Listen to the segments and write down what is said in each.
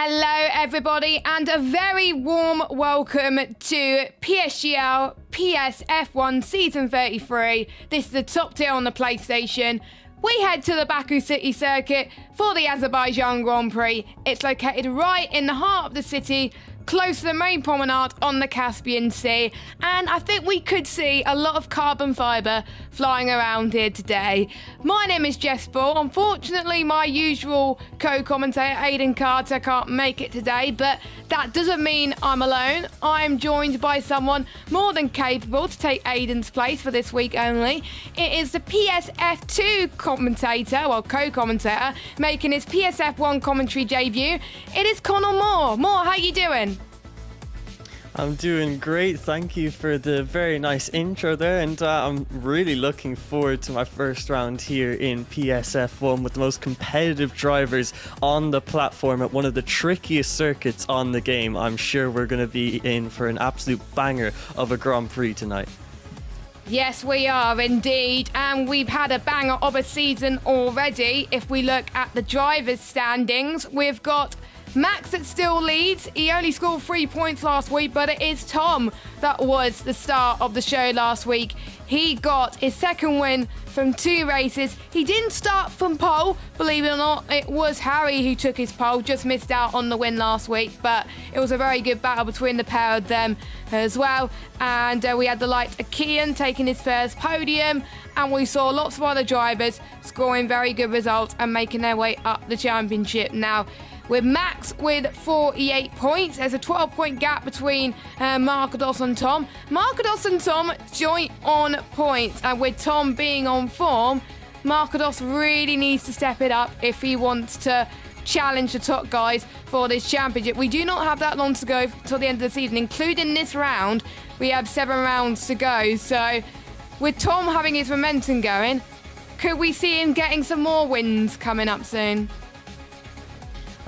Hello everybody and a very warm welcome to PSGL PSF1 Season 33. This is the top tier on the PlayStation. We head to the Baku City circuit for the Azerbaijan Grand Prix. It's located right in the heart of the city, close to the main promenade on the Caspian Sea, and I think we could see a lot of carbon fibre flying around here today. My name is Jess Ball. Unfortunately, my usual co-commentator Aidan Carter can't make it today, but that doesn't mean I'm alone. I'm joined by someone more than capable to take Aidan's place for this week only. It is the PSF2 co-commentator, making his PSF1 commentary debut. It is Connor Moore. Moore, how you doing? I'm doing great, thank you for the very nice intro there, and I'm really looking forward to my first round here in PSF1 with the most competitive drivers on the platform at one of the trickiest circuits on the game. I'm sure we're going to be in for an absolute banger of a Grand Prix tonight. Yes, we are indeed, and we've had a banger of a season already. If we look at the drivers' standings, we've got Max that still leads. He only scored 3 points last week, but it is Tom that was the star of the show last week. He got his second win from 2 races. He didn't start from pole, believe it or not. It was Harry who took his pole, just missed out on the win last week, but it was a very good battle between the pair of them as well. And we had the likes of Kian taking his first podium, and we saw lots of other drivers scoring very good results and making their way up the championship. Now, with Max with 48 points, there's a 12-point gap between Markados and Tom. Markados and Tom joint on points, and with Tom being on form, Markados really needs to step it up if he wants to challenge the top guys for this championship. We do not have that long to go till the end of the season, including this round. We have 7 rounds to go, so with Tom having his momentum going, could we see him getting some more wins coming up soon?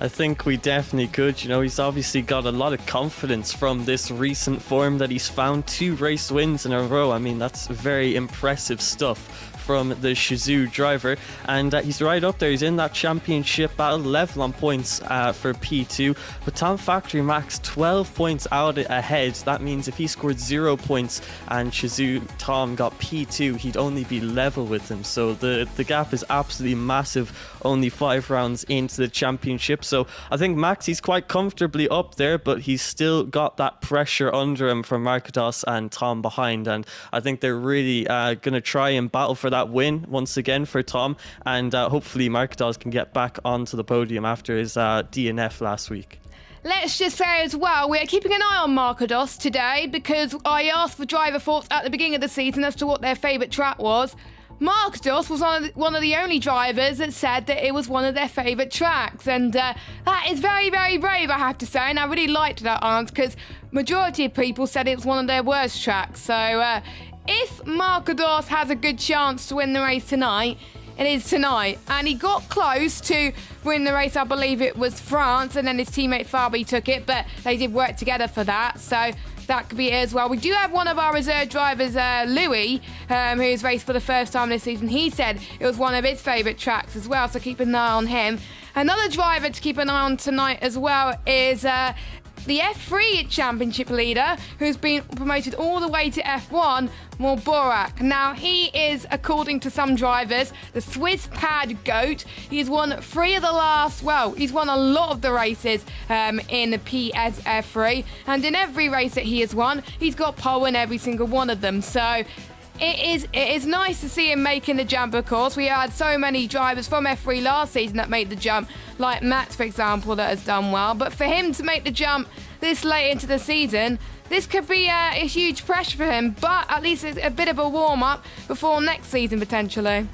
I think we definitely could. You know, he's obviously got a lot of confidence from this recent form that he's found 2 race wins in a row. I mean, that's very impressive stuff from the Shizou driver, and he's right up there. He's in that championship battle, level on points for P2, but Tom Factory Max 12 points out ahead. That means if he scored 0 points and Shizou Tom got P2, he'd only be level with him. So the gap is absolutely massive, only 5 rounds into the championship. So I think Max, he's quite comfortably up there, but he's still got that pressure under him from Markados and Tom behind, and I think they're really going to try and battle for that win once again for Tom, and hopefully Markados can get back onto the podium after his DNF last week. Let's just say as well, we are keeping an eye on Markados today because I asked for driver thoughts at the beginning of the season as to what their favourite track was. Markados was one of the only drivers that said that it was one of their favourite tracks, and that is very, very brave, I have to say, and I really liked that answer because majority of people said it was one of their worst tracks. So if Markados has a good chance to win the race tonight, it is tonight. And he got close to win the race. I believe it was France, and then his teammate Fabi took it, but they did work together for that. So that could be it as well. We do have one of our reserve drivers, Louis, who's raced for the first time this season. He said it was one of his favourite tracks as well, so keep an eye on him. Another driver to keep an eye on tonight as well is the F3 championship leader, who's been promoted all the way to F1, Morborak. Now, he is, according to some drivers, the Swiss pad goat. He's won 3 of the last, well, he's won a lot of the races in the PSF3, and in every race that he has won, he's got pole in every single one of them. So it is nice to see him making the jump, of course. We had so many drivers from F3 last season that made the jump, like Max, for example, that has done well. But for him to make the jump this late into the season, this could be a huge pressure for him, but at least it's a bit of a warm-up before next season, potentially.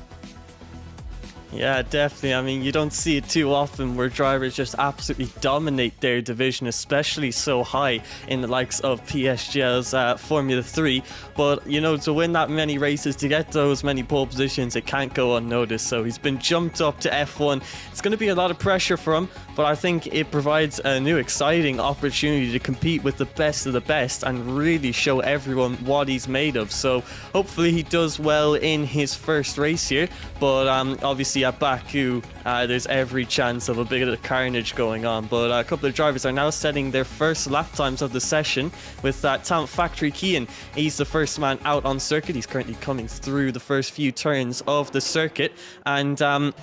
Yeah, definitely. I mean, you don't see it too often where drivers just absolutely dominate their division, especially so high in the likes of PSGL's Formula 3. But, you know, to win that many races, to get those many pole positions, it can't go unnoticed. So he's been jumped up to F1. It's going to be a lot of pressure for him, but I think it provides a new exciting opportunity to compete with the best of the best and really show everyone what he's made of. So hopefully he does well in his first race here, but obviously obviously at Baku, there's every chance of a bit of carnage going on. But a couple of drivers are now setting their first lap times of the session with Talent Factory Kian. He's the first man out on circuit. He's currently coming through the first few turns of the circuit, and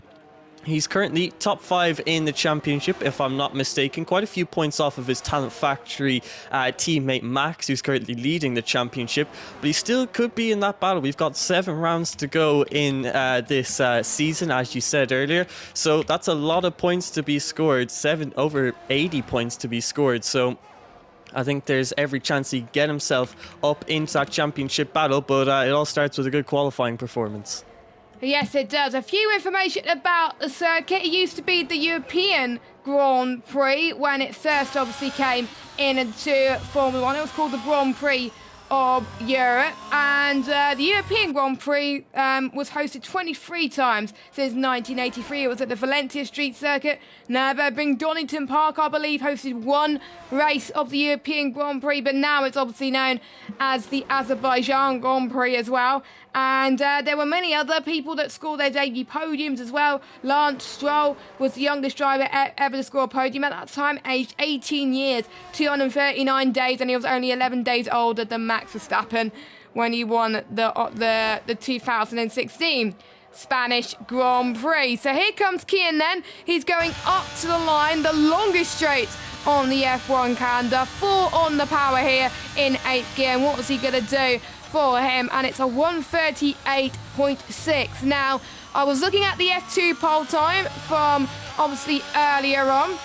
he's currently top 5 in the championship, if I'm not mistaken. Quite a few points off of his Talent Factory teammate Max, who's currently leading the championship. But he still could be in that battle. We've got 7 rounds to go in this season, as you said earlier. So that's a lot of points to be scored. Over 80 points to be scored. So I think there's every chance he can get himself up into that championship battle. But it all starts with a good qualifying performance. Yes, it does. A few information about the circuit. It used to be the European Grand Prix when it first obviously came into Formula 1. It was called the Grand Prix of Europe, and the European Grand Prix was hosted 23 times since 1983. It was at the Valencia Street Circuit. Nürburgring, Donington Park, I believe, hosted one race of the European Grand Prix, but now it's obviously known as the Azerbaijan Grand Prix as well. And there were many other people that scored their debut podiums as well. Lance Stroll was the youngest driver ever to score a podium at that time, aged 18 years, 239 days, and he was only 11 days older than Max Verstappen when he won the 2016 Spanish Grand Prix. So here comes Kian then. He's going up to the line, the longest straight on the F1 calendar. 4 on the power here in 8th gear. And what was he going to do for him? And it's a 1:38.6. Now, I was looking at the F2 pole time from obviously earlier on,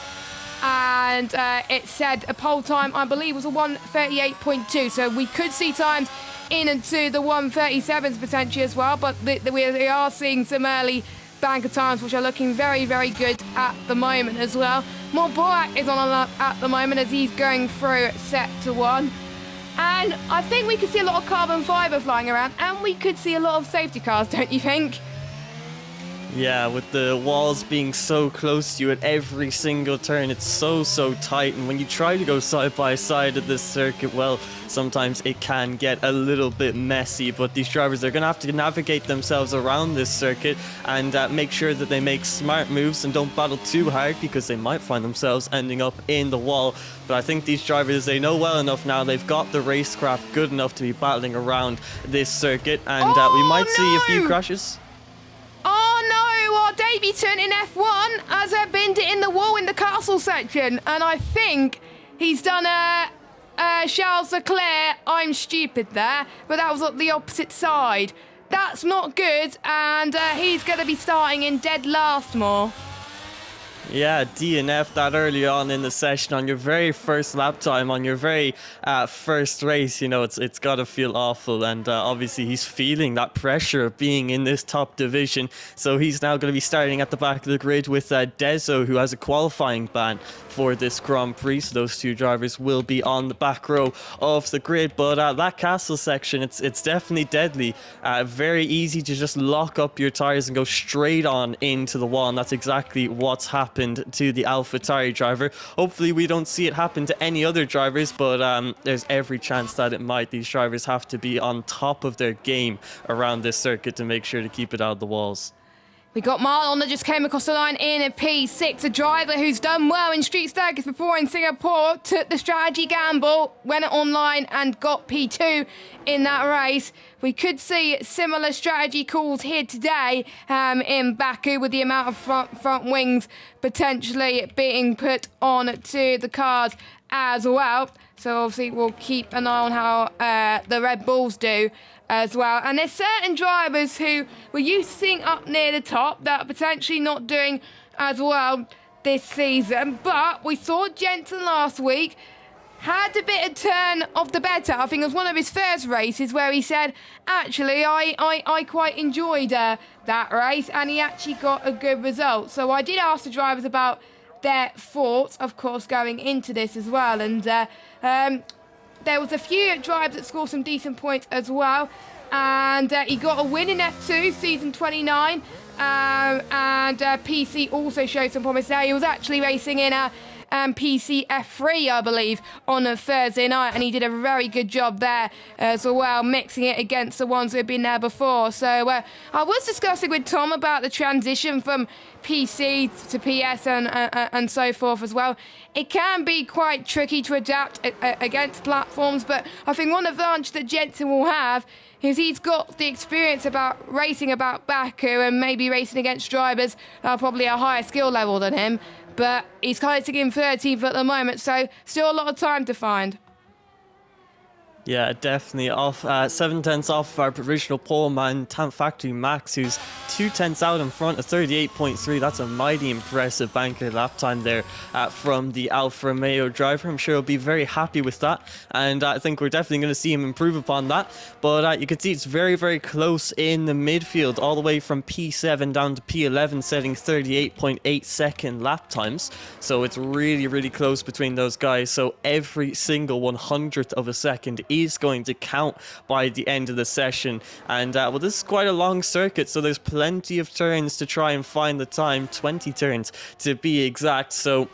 and it said a pole time, I believe, was a 1:38.2. So we could see times into the 1:37s potentially as well, but we are seeing some early banker times which are looking very, very good at the moment as well. Borak is on a lap at the moment as he's going through sector 1. And I think we could see a lot of carbon fibre flying around, and we could see a lot of safety cars, don't you think? Yeah, with the walls being so close to you at every single turn, it's so tight. And when you try to go side by side at this circuit, well, sometimes it can get a little bit messy. But these drivers are going to have to navigate themselves around this circuit and make sure that they make smart moves and don't battle too hard, because they might find themselves ending up in the wall. But I think these drivers, they know well enough now. They've got the racecraft good enough to be battling around this circuit. And we might see a few crashes. Our debutant in F1 has binned it in the wall in the castle section, and I think he's done a Charles Leclerc, I'm stupid there, but that was on the opposite side. That's not good, and he's going to be starting in dead last more. Yeah, DNF that early on in the session on your very first lap time, on your very first race. You know, it's got to feel awful. And obviously he's feeling that pressure of being in this top division. So he's now going to be starting at the back of the grid with Dezo, who has a qualifying ban for this Grand Prix. So those two drivers will be on the back row of the grid. But that castle section, it's definitely deadly. Very easy to just lock up your tires and go straight on into the wall. And that's exactly what's happened to the AlphaTauri driver. Hopefully we don't see it happen to any other drivers, but there's every chance that it might. These drivers have to be on top of their game around this circuit to make sure to keep it out of the walls. We got Marlon that just came across the line in a P6, a driver who's done well in street circuits before in Singapore, took the strategy gamble, went online and got P2 in that race. We could see similar strategy calls here today in Baku, with the amount of front wings potentially being put on to the cars as well. So obviously we'll keep an eye on how the Red Bulls do as well. And there's certain drivers who we're used to seeing up near the top that are potentially not doing as well this season. But we saw Jensen last week had a bit of turn of the better. I think it was one of his first races where he said, actually, I quite enjoyed that race, and he actually got a good result. So I did ask the drivers about their thoughts, of course, going into this as well. And there was a few drivers that scored some decent points as well. And he got a win in F2, season 29. And PC also showed some promise there. He was actually racing in a PCF3, I believe, on a Thursday night, and he did a very good job there as well, mixing it against the ones who had been there before. So I was discussing with Tom about the transition from PC to PS and so forth as well. It can be quite tricky to adapt against platforms, but I think one advantage that Jensen will have is he's got the experience about racing about Baku and maybe racing against drivers that are probably a higher skill level than him, but he's kind of sitting 13th at the moment, so still a lot of time to find. Yeah, definitely off 7/10 off our provisional pole man, Talent Factory Max, who's 2/10 out in front of 38.3. That's a mighty impressive banker lap time there from the Alfa Romeo driver. I'm sure he'll be very happy with that, and I think we're definitely going to see him improve upon that. But you can see it's very, very close in the midfield, all the way from P7 down to P11, setting 38.8 second lap times. So it's really, really close between those guys. So every single 100th of a second is going to count by the end of the session. And well, this is quite a long circuit, so there's plenty of turns to try and find the time, 20 turns to be exact. So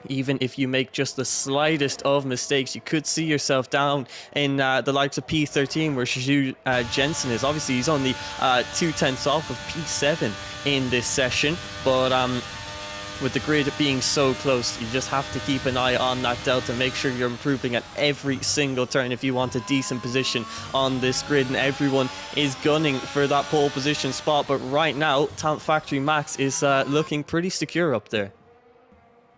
even if you make just the slightest of mistakes, you could see yourself down in the likes of P13, where Shiju Jensen is. Obviously, he's only 2/10 off of P7 in this session, but with the grid being so close, you just have to keep an eye on that delta. Make sure you're improving at every single turn if you want a decent position on this grid, and everyone is gunning for that pole position spot. But right now, Talent Factory Max is looking pretty secure up there.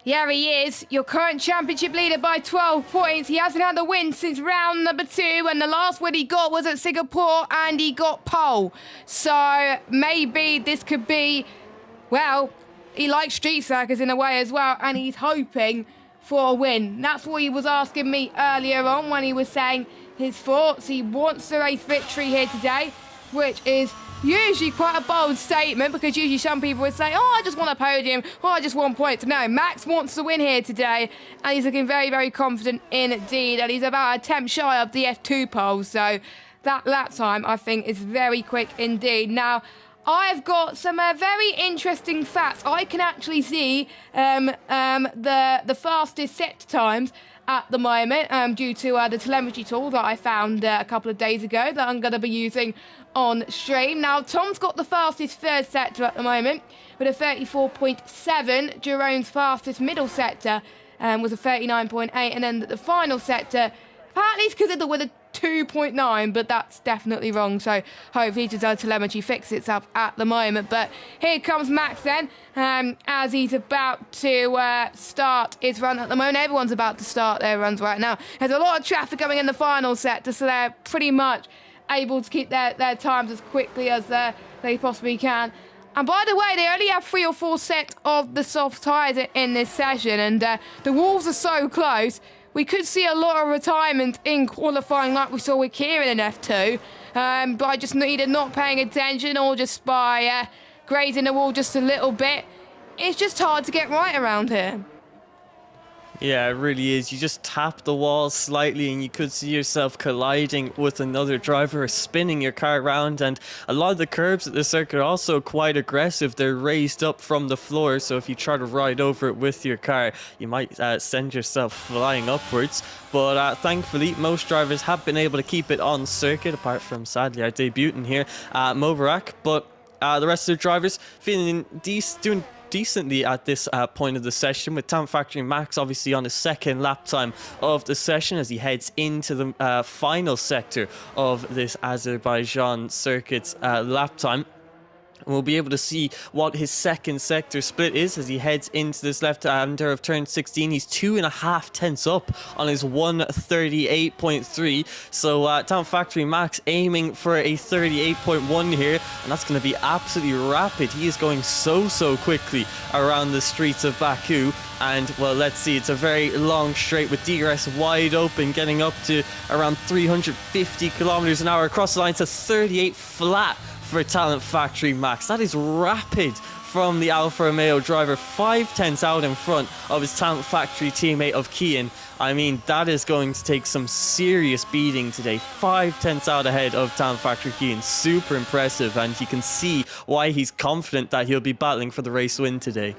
Yeah, he is. Your current championship leader by 12 points. He hasn't had a win since round number 2, and the last win he got was at Singapore, and he got pole. So maybe this could be, well, he likes street circuits in a way as well, and he's hoping for a win. That's what he was asking me earlier on when he was saying his thoughts. He wants the race victory here today, which is usually quite a bold statement, because usually some people would say, oh, I just want a podium, oh, I just want points. No, Max wants to win here today, and he's looking very, very confident indeed, and he's about a tenth shy of the F2 pole, so that lap time, I think, is very quick indeed. Now, I've got some very interesting facts. I can actually see the fastest set times at the moment due to the telemetry tool that I found a couple of days ago that I'm going to be using on stream. Now, Tom's got the fastest third sector at the moment with a 34.7. Jerome's fastest middle sector was a 39.8, and then the final sector, apparently it's because with a 2.9, but that's definitely wrong, so hopefully the telemetry fixes itself at the moment. But here comes Max then, as he's about to start his run at the moment. Everyone's about to start their runs right now. There's a lot of traffic coming in the final sector, so they're pretty much able to keep their times as quickly as they possibly can. And by the way, they only have 3 or 4 sets of the soft tyres in this session, and the walls are so close. We could see a lot of retirement in qualifying like we saw with Kieran in F2, by just either not paying attention or just by grazing the wall just a little bit. It's just hard to get right around here. Yeah, it really is. You just tap the wall slightly and you could see yourself colliding with another driver or spinning your car around. And a lot of the curbs at this circuit are also quite aggressive. They're raised up from the floor, so if you try to ride over it with your car, you might send yourself flying upwards. But thankfully, most drivers have been able to keep it on circuit, apart from, sadly, our debutant here, Mobarak. But the rest of the drivers feeling doing decently at this point of the session, with Talent Factory Max obviously on his second lap time of the session as he heads into the final sector of this Azerbaijan circuit's lap time. And we'll be able to see what his second sector split is as he heads into this left-hander of turn 16. He's 2.5 tenths up on his 138.3. So Talent Factory Max aiming for a 38.1 here, and that's going to be absolutely rapid. He is going so quickly around the streets of Baku. And, well, let's see, it's a very long straight with DRS wide open, getting up to around 350 kilometers an hour across the line to 38 flat for Talent Factory Max. That is rapid from the Alfa Romeo driver, 5 tenths out in front of his Talent Factory teammate of Kian. I mean, that is going to take some serious beating today. 5 tenths out ahead of Talent Factory Kian. Super impressive, and you can see why he's confident that he'll be battling for the race win today.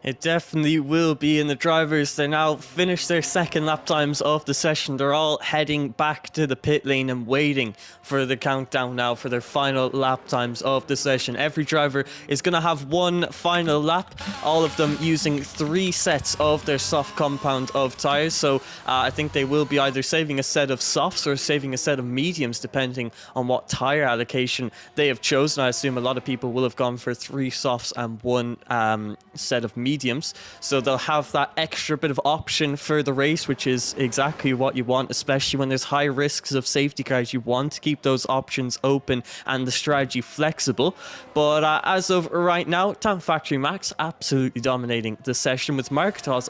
It definitely will be, and the drivers, they now finished their second lap times of the session. They're all heading back to the pit lane and waiting for the countdown now for their final lap times of the session. Every driver is going to have one final lap, all of them using 3 sets of their soft compound of tyres. So I think they will be either saving a set of softs or saving a set of mediums, depending on what tyre allocation they have chosen. I assume a lot of people will have gone for 3 softs and 1 set of mediums, so they'll have that extra bit of option for the race, which is exactly what you want, especially when there's high risks of safety cars. You want to keep those options open and the strategy flexible. But as of right now, Talent Factory Max absolutely dominating the session, with Marketos,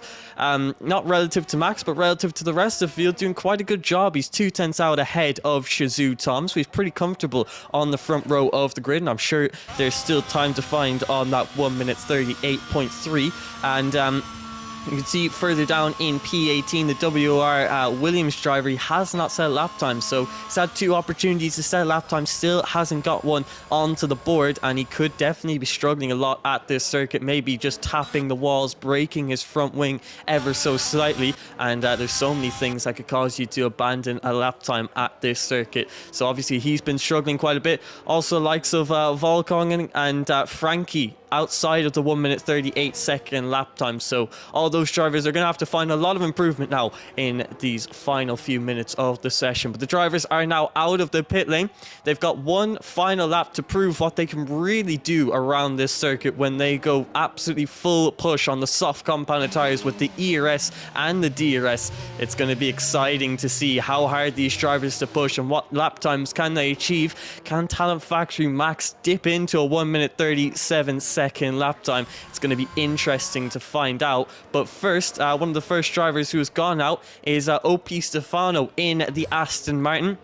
not relative to Max, but relative to the rest of the field, doing quite a good job. He's 2/10 out ahead of Shazoo Tom, so he's pretty comfortable on the front row of the grid, and I'm sure there's still time to find on that 1 minute 38.3. And you can see further down in P18, the WR Williams driver, he has not set a lap time, so he's had 2 opportunities to set a lap time, still hasn't got one onto the board, and he could definitely be struggling a lot at this circuit, maybe just tapping the walls, breaking his front wing ever so slightly, and there's so many things that could cause you to abandon a lap time at this circuit. So obviously he's been struggling quite a bit. Also likes of Volkong and Frankie outside of the 1 minute 38 second lap time. So all those drivers are going to have to find a lot of improvement now in these final few minutes of the session. But the drivers are now out of the pit lane. They've got one final lap to prove what they can really do around this circuit when they go absolutely full push on the soft compounded tires with the ERS and the DRS. It's going to be exciting to see how hard these drivers to push and what lap times can they achieve. Can Talent Factory Max dip into a 1 minute 37 second lap time? It's going to be interesting to find out. But first, one of the first drivers who has gone out is OP Stefano in the Aston Martin,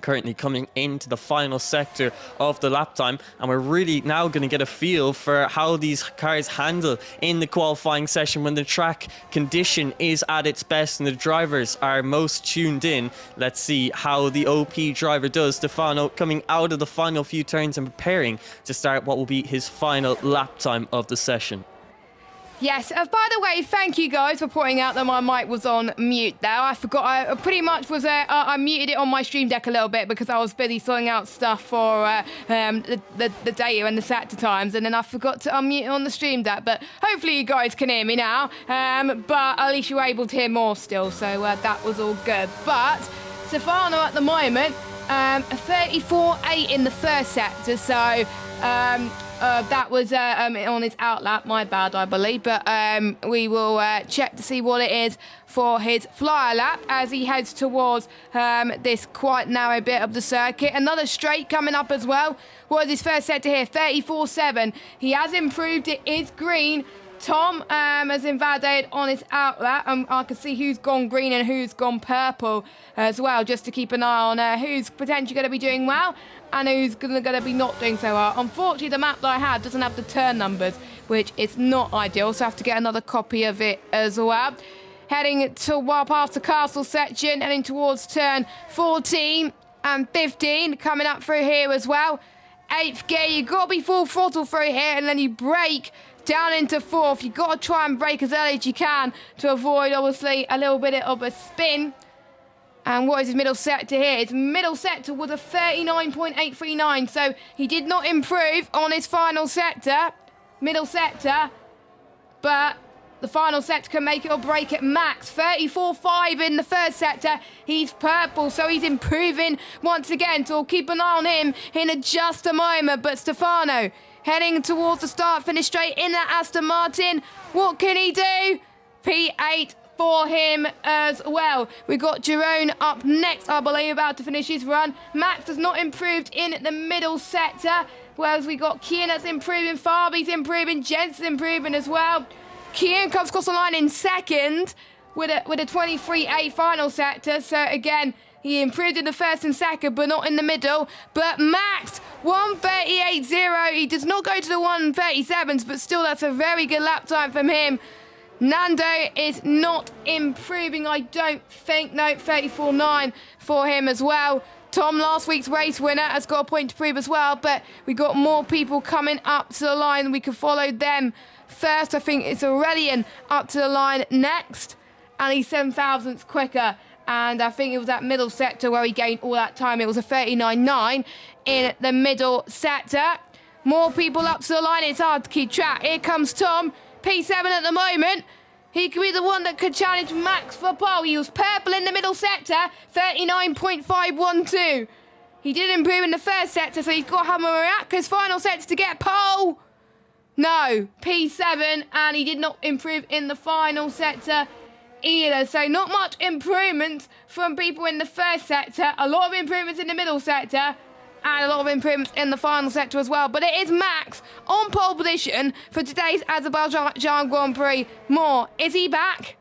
currently coming into the final sector of the lap time, and we're really now going to get a feel for how these cars handle in the qualifying session when the track condition is at its best and the drivers are most tuned in. Let's see how the OP driver does. Stefano coming out of the final few turns and preparing to start what will be his final lap time of the session. Yes, by the way, thank you guys for pointing out that my mic was on mute there. I forgot, I pretty much was, I muted it on my stream deck a little bit because I was busy sorting out stuff for the data and the sector times, and then I forgot to unmute it on the stream deck. But hopefully you guys can hear me now, but at least you were able to hear more still, so that was all good. But Stefano at the moment, 34.8 in the first sector, so that was on his outlap, my bad, I believe. But we will check to see what it is for his flyer lap as he heads towards this quite narrow bit of the circuit. Another straight coming up as well. What is his first sector here? 34.7. He has improved. It is green. Tom has invalidated on his outlap. I can see who's gone green and who's gone purple as well, just to keep an eye on who's potentially going to be doing well and who's going to be not doing so well. Unfortunately, the map that I have doesn't have the turn numbers, which is not ideal, so I have to get another copy of it as well. Heading to past the castle section, heading towards turn 14 and 15, coming up through here as well. 8th gear, you've got to be full throttle through here, and then you brake down into 4th. You've got to try and brake as early as you can to avoid, obviously, a little bit of a spin. And what is his middle sector here? His middle sector was a 39.839, so he did not improve on his final sector, middle sector, but the final sector can make it or break it. Max, 34.5 in the first sector. He's purple, so he's improving once again, so we'll keep an eye on him in just a moment. But Stefano, heading towards the start-finish straight in that Aston Martin. What can he do? P8 for him as well. We've got Jerome up next, I believe, about to finish his run. Max has not improved in the middle sector, whereas we got Kian that's improving, Fabi's improving, Jensen's improving as well. Kian comes across the line in second with a 23.8 final sector, so again, he improved in the first and second, but not in the middle. But Max, 1:38.0. He does not go to the 1:37s, but still, that's a very good lap time from him. Nando is not improving, I don't think. No, 34.9 for him as well. Tom, last week's race winner, has got a point to prove as well, but we got more people coming up to the line. We can follow them first. I think it's Aurelian up to the line next, and he's 7 thousandths quicker. And I think it was that middle sector where he gained all that time. It was a 39.9 in the middle sector. More people up to the line. It's hard to keep track. Here comes Tom, P7 at the moment. He could be the one that could challenge Max for pole. He was purple in the middle sector, 39.512. He did improve in the first sector, so he's got to have a miraculous final sector to get pole. No, P7, and he did not improve in the final sector either. So not much improvements from people in the first sector. A lot of improvements in the middle sector. And a lot of improvements in the final sector as well. But it is Max on pole position for today's Azerbaijan Grand Prix. More, is he back?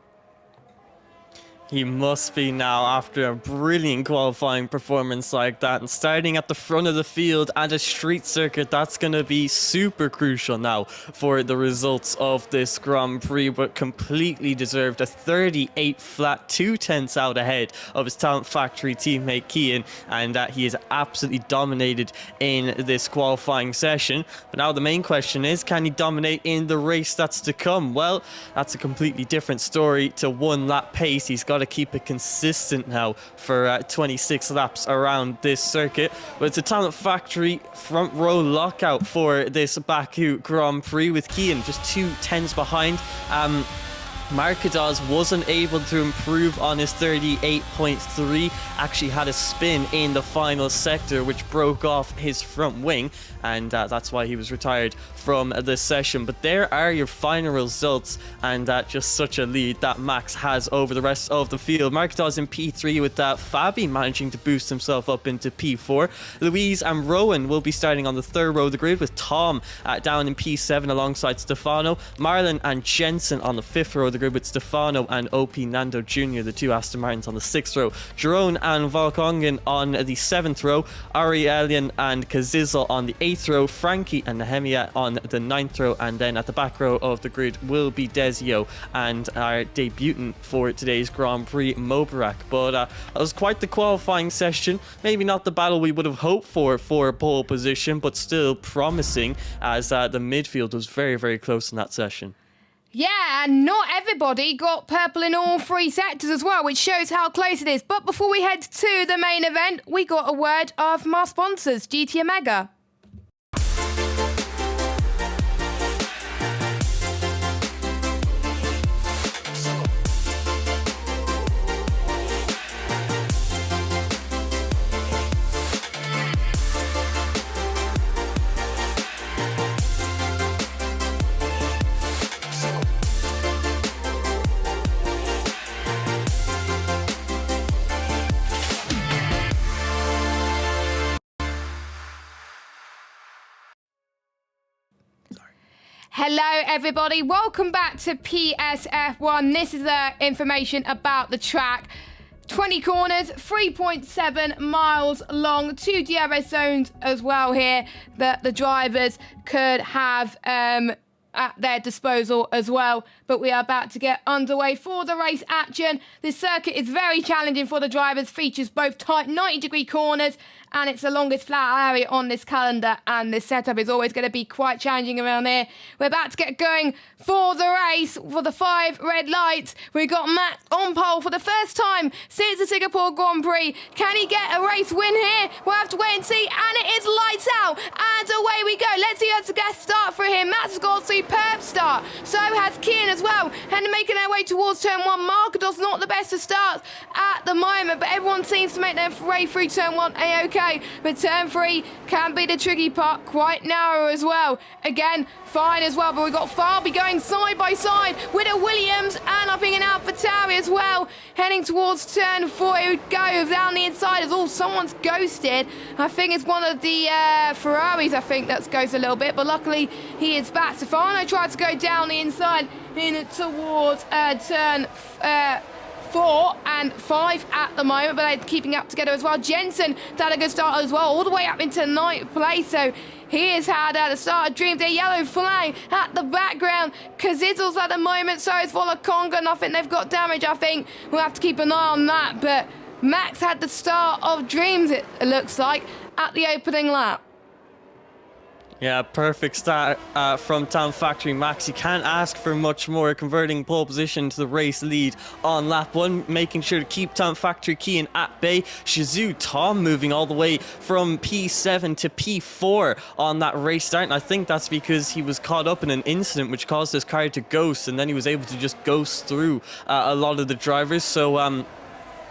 He must be now after a brilliant qualifying performance like that. And starting at the front of the field at a street circuit, that's going to be super crucial now for the results of this Grand Prix. But completely deserved a 38 flat, 2/10 out ahead of his Talent Factory teammate Kian. And he is absolutely dominated in this qualifying session. But now the main question is, can he dominate in the race that's to come? Well, that's a completely different story to one lap pace. He's got to keep it consistent now for 26 laps around this circuit. But it's a Talent Factory front row lockout for this Baku Grand Prix with Kian just 2/10 behind. Markados wasn't able to improve on his 38.3, actually had a spin in the final sector which broke off his front wing, and that's why he was retired from the session. But there are your final results, and just such a lead that Max has over the rest of the field. Markados in P3 with Fabi managing to boost himself up into P4. Louise and Rowan will be starting on the third row of the grid, with Tom down in P7 alongside Stefano. Marlon and Jensen on the fifth row of the grid, with Stefano and OP Nando Jr., the two Aston Martins, on the sixth row. Jerome and Volkongen on the seventh row. Arielian and Kazizel on the eighth row. Frankie and Nehemia on the ninth row. And then at the back row of the grid will be Desio and our debutant for today's Grand Prix, Mobarak. But that was quite the qualifying session. Maybe not the battle we would have hoped for pole position, but still promising, as the midfield was very, very close in that session. Yeah, and not everybody got purple in all three sectors as well, which shows how close it is. But before we head to the main event, we got a word from our sponsors, GT Omega. Hello everybody, welcome back to PSF1. This is the information about the track. 20 corners, 3.7 miles long, 2 DRS zones as well here that the drivers could have at their disposal as well. But we are about to get underway for the race action. This circuit is very challenging for the drivers, features both tight 90-degree corners, and it's the longest flat area on this calendar, and this setup is always going to be quite challenging around here. We're about to get going for the race, for the 5 red lights. We got Matt on pole for the first time since the Singapore Grand Prix. Can he get a race win here? We'll have to wait and see, and it is lights out, and away we go. Let's see what's a guest start for him. Matt's got a superb start, so has Kian as well, and making their way towards turn 1. Markados not the best of starts at the moment, but everyone seems to make their way through turn 1 a-okay. But turn 3 can be the tricky part, quite narrow as well. Again, fine as well, but we've got Fabi going side by side with a Williams and upping and out for Tauri as well. Heading towards turn 4, it would go down the inside as someone's ghosted. I think it's one of the Ferraris, I think, that's ghosted a little bit, but luckily he is back. Stefano tried to go down the inside in towards turn 4 and 5 at the moment, but they're keeping up together as well. Jensen had a good start as well, all the way up into ninth place, so he has had the start of dreams. A yellow flag at the background. Kazizel's at the moment, so is Volakonga, and I think they've got damage. I think we'll have to keep an eye on that, but Max had the start of dreams, it looks like, at the opening lap. Yeah, perfect start from Town Factory Max. You can't ask for much more, converting pole position to the race lead on lap 1, making sure to keep Town Factory Keane at bay. Shizou Tom moving all the way from P7 to P4 on that race start, and I think that's because he was caught up in an incident which caused his car to ghost, and then he was able to just ghost through a lot of the drivers. So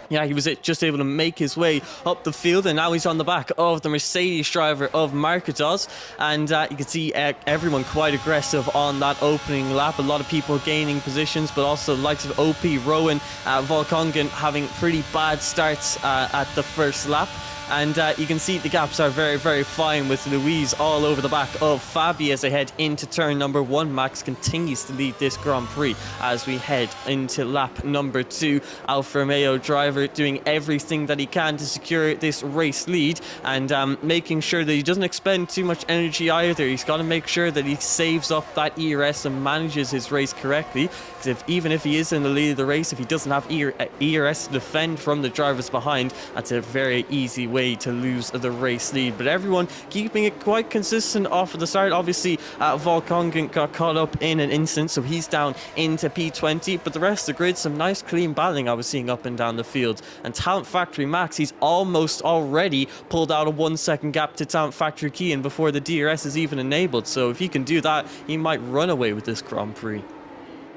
yeah, he was just able to make his way up the field, and now he's on the back of the Mercedes driver of Marcados. And you can see everyone quite aggressive on that opening lap. A lot of people gaining positions, but also the likes of OP, Rowan, Volkongen having pretty bad starts at the first lap. And you can see the gaps are very, very fine with Louise all over the back of Fabi as they head into turn number 1. Max continues to lead this Grand Prix as we head into lap number 2. Alfa Romeo driver doing everything that he can to secure this race lead, and making sure that he doesn't expend too much energy either. He's got to make sure that he saves up that ERS and manages his race correctly, because even if he is in the lead of the race, if he doesn't have ERS to defend from the drivers behind, that's a very easy way to lose the race lead. But everyone keeping it quite consistent off of the start. Obviously Volkongen got caught up in an incident, so he's down into P20, but the rest of the grid, some nice clean battling I was seeing up and down the field. And Talent Factory Max, he's almost already pulled out a 1 second gap to Talent Factory Keane before the DRS is even enabled, so if he can do that, he might run away with this Grand Prix.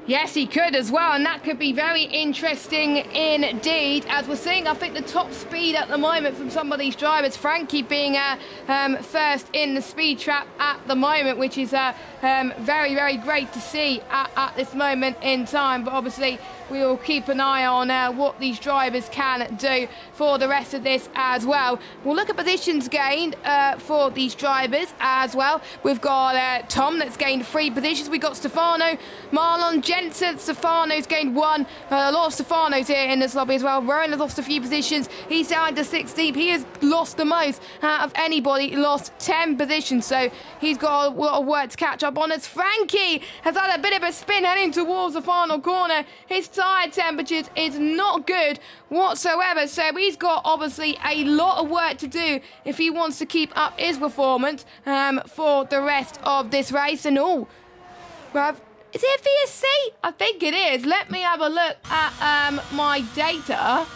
Yes, he could as well, and that could be very interesting indeed. As we're seeing, I think the top speed at the moment from some of these drivers, Frankie being first in the speed trap at the moment, which is very, very great to see at this moment in time. But obviously, we will keep an eye on what these drivers can do for the rest of this as well. We'll look at positions gained for these drivers as well. We've got Tom that's gained 3 positions. We've got Stefano, Marlon, Jensen. Stefano's gained 1. A lot of Stefanos here in this lobby as well. Rowan has lost a few positions. He's down to 16th. He has lost the most out of anybody. He lost 10 positions, so he's got a lot of work to catch up on. As Frankie has had a bit of a spin heading towards the final corner. His tyre temperatures is not good whatsoever, so he's got obviously a lot of work to do if he wants to keep up his performance for the rest of this race. And is it a VSC? I think it is. Let me have a look at my data.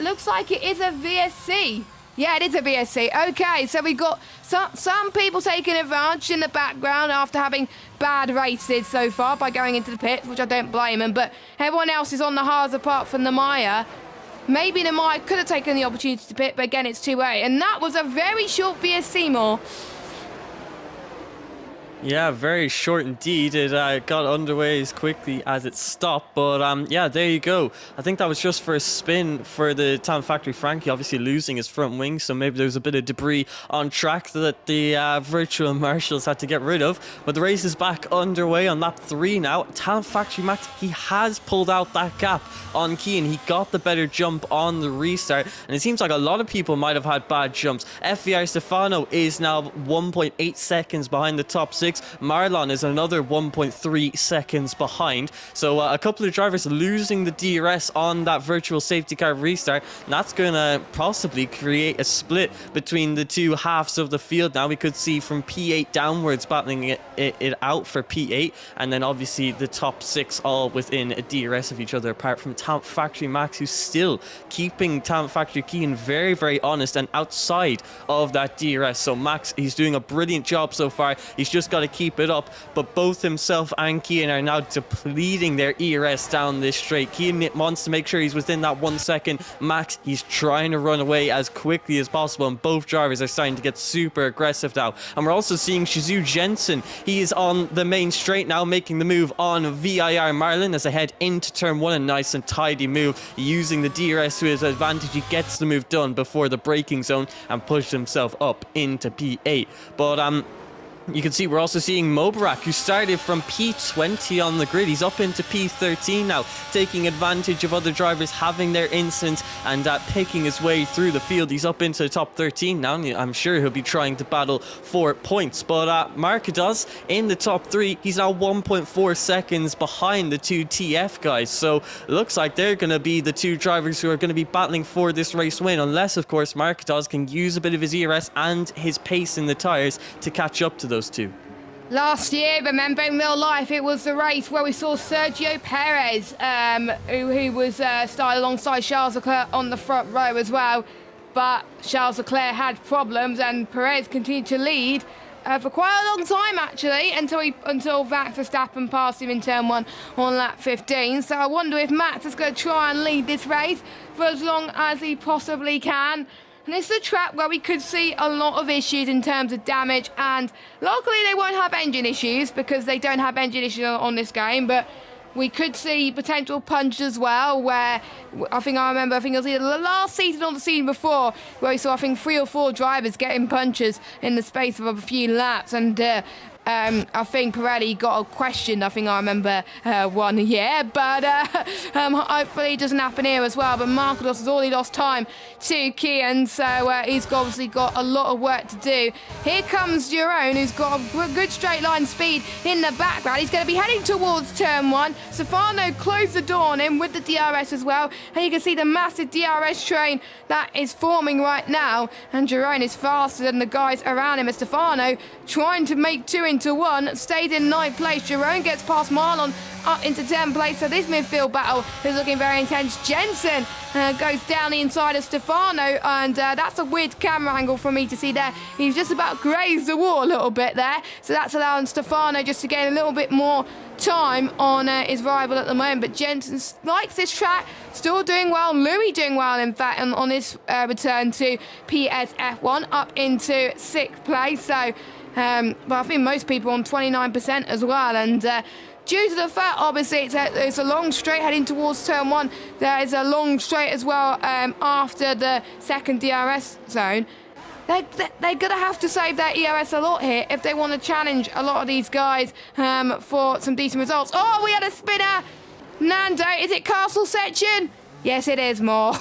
Looks like it is a VSC. Yeah, it is a VSC. Okay, so we've got some people taking advantage in the background after having bad races so far by going into the pits, which I don't blame them, but everyone else is on the hards apart from the Maya. Maybe the Maya could have taken the opportunity to pit, but again, it's too late. And that was a very short VSC more. Yeah, very short indeed. It got underway as quickly as it stopped, but yeah, there you go. I think that was just for a spin for the Town Factory Frankie, obviously losing his front wing, so maybe there was a bit of debris on track that the virtual marshals had to get rid of. But the race is back underway on lap 3 now. Town Factory Max, he has pulled out that gap on Keane. He got the better jump on the restart, and it seems like a lot of people might have had bad jumps. FVR Stefano is now 1.8 seconds behind the top 6. Marlon is another 1.3 seconds behind. So a couple of drivers losing the DRS on that virtual safety car restart. And that's going to possibly create a split between the two halves of the field. Now we could see from P8 downwards battling it out for P8. And then obviously the top 6 all within a DRS of each other, apart from Talent Factory Max, who's still keeping Talent Factory Keane very, very honest and outside of that DRS. So Max, he's doing a brilliant job so far. He's just got to keep it up, but both himself and Keane are now depleting their ERS down this straight. Keane wants to make sure he's within that 1 second. Max, he's trying to run away as quickly as possible, and both drivers are starting to get super aggressive now. And we're also seeing Shizou Jensen. He is on the main straight now, making the move on VIR Marlin as they head into turn 1. A nice and tidy move, using the DRS to his advantage. He gets the move done before the braking zone and pushes himself up into P8. But You can see we're also seeing Mobarak, who started from P20 on the grid. He's up into P13 now, taking advantage of other drivers having their incidents and picking his way through the field. He's up into the top 13 now, and I'm sure he'll be trying to battle for points. But Markados in the top 3, he's now 1.4 seconds behind the 2 TF guys. So it looks like they're going to be the 2 drivers who are going to be battling for this race win, unless, of course, Markados can use a bit of his ERS and his pace in the tyres to catch up to those 2. Last year, remember, in real life, it was the race where we saw Sergio Perez, who was started alongside Charles Leclerc on the front row as well. But Charles Leclerc had problems, and Perez continued to lead for quite a long time, actually, until Max Verstappen passed him in turn 1 on lap 15. So I wonder if Max is going to try and lead this race for as long as he possibly can. And it's a track where we could see a lot of issues in terms of damage, and luckily they won't have engine issues because they don't have engine issues on this game, but we could see potential punches as well, where I think it was either the last season or the season before where we saw, I think, 3 or 4 drivers getting punches in the space of a few laps, and I think Pirelli got a question. I think I remember one, but hopefully it doesn't happen here as well. But Markados has already lost time to Kian, so he's obviously got a lot of work to do. Here comes Jerome, who's got a good straight line speed in the background. He's going to be heading towards turn 1. Stefano closed the door on him with the DRS as well, and you can see the massive DRS train that is forming right now, and Jerome is faster than the guys around him, as Stefano trying to make 2 into 1, stayed in 9th place. Jerome gets past Marlon up into 10th place, so this midfield battle is looking very intense. Jensen goes down the inside of Stefano, and that's a weird camera angle for me to see there. He's just about grazed the wall a little bit there, so that's allowing Stefano just to gain a little bit more time on his rival at the moment. But Jensen likes this track, still doing well. Louis doing well, in fact, on his return to PSF1 up into 6th place. So but I think most people on 29% as well, and due to the fact, obviously, it's a long straight heading towards turn 1. There is a long straight as well after the second DRS zone. They're going to have to save their ERS a lot here if they want to challenge a lot of these guys for some decent results. Oh, we had a spinner! Nando, is it castle section? Yes, it is, more.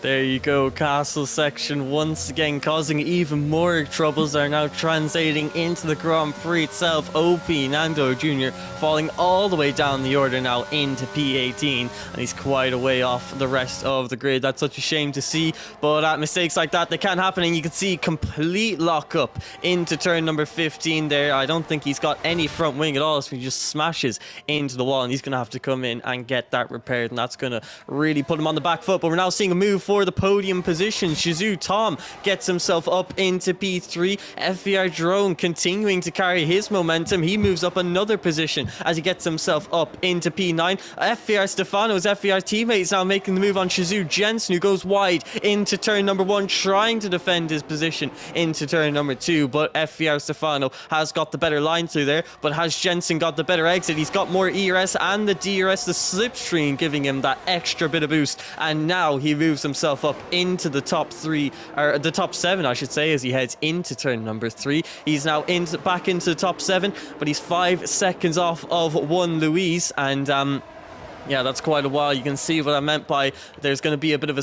There you go, castle section once again causing even more troubles are now translating into the Grand Prix itself. OP Nando Jr. falling all the way down the order now into P18, and he's quite a way off the rest of the grid. That's such a shame to see, but mistakes like that, they can happen, and you can see complete lock up into turn number 15 there. I don't think he's got any front wing at all, so he just smashes into the wall, and he's going to have to come in and get that repaired, and that's going to really put him on the back foot. But we're now seeing a move for the podium position. Shizu Tom gets himself up into P3. FVR Drone continuing to carry his momentum. He moves up another position as he gets himself up into P9. FVR Stefano's FVR teammates now making the move on Shizu Jensen, who goes wide into turn number 1, trying to defend his position into turn number 2, but FVR Stefano has got the better line through there. But has Jensen got the better exit? He's got more ERS and the DRS, the slipstream, giving him that extra bit of boost, and now he moves himself up into the top 3, or the top 7 I should say, as he heads into turn number 3. He's now back into the top 7, but he's 5 seconds off of one Louise, and yeah, that's quite a while. You can see what I meant by there's going to be a bit of a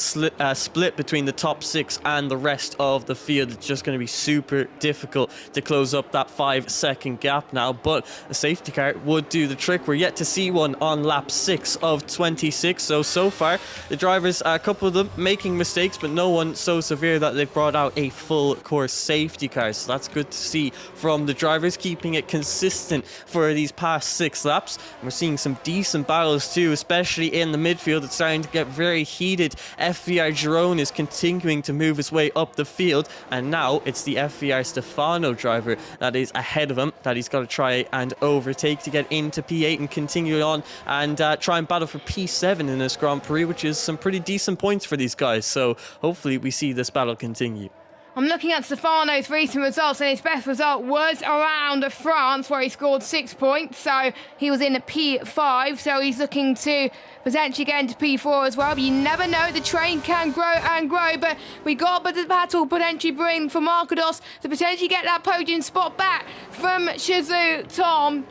split between the top 6 and the rest of the field. It's just going to be super difficult to close up that 5-second gap now, but a safety car would do the trick. We're yet to see one on lap 6 of 26, so far the drivers, a couple of them making mistakes, but no one so severe that they've brought out a full course safety car. So that's good to see from the drivers, keeping it consistent for these past 6 laps. And we're seeing some decent battles too, especially in the midfield. It's starting to get very heated. FVR Jerome is continuing to move his way up the field, and now it's the FVR Stefano driver that is ahead of him that he's got to try and overtake to get into P8 and continue on and try and battle for P7 in this Grand Prix, which is some pretty decent points for these guys. So hopefully we see this battle continue. I'm looking at Stefano's recent results, and his best result was around France, where he scored 6 points. So he was in the P5, so he's looking to potentially get into P4 as well. But you never know, the train can grow and grow. But we got the battle potentially bring for Markados to potentially get that podium spot back from Shizu Tom.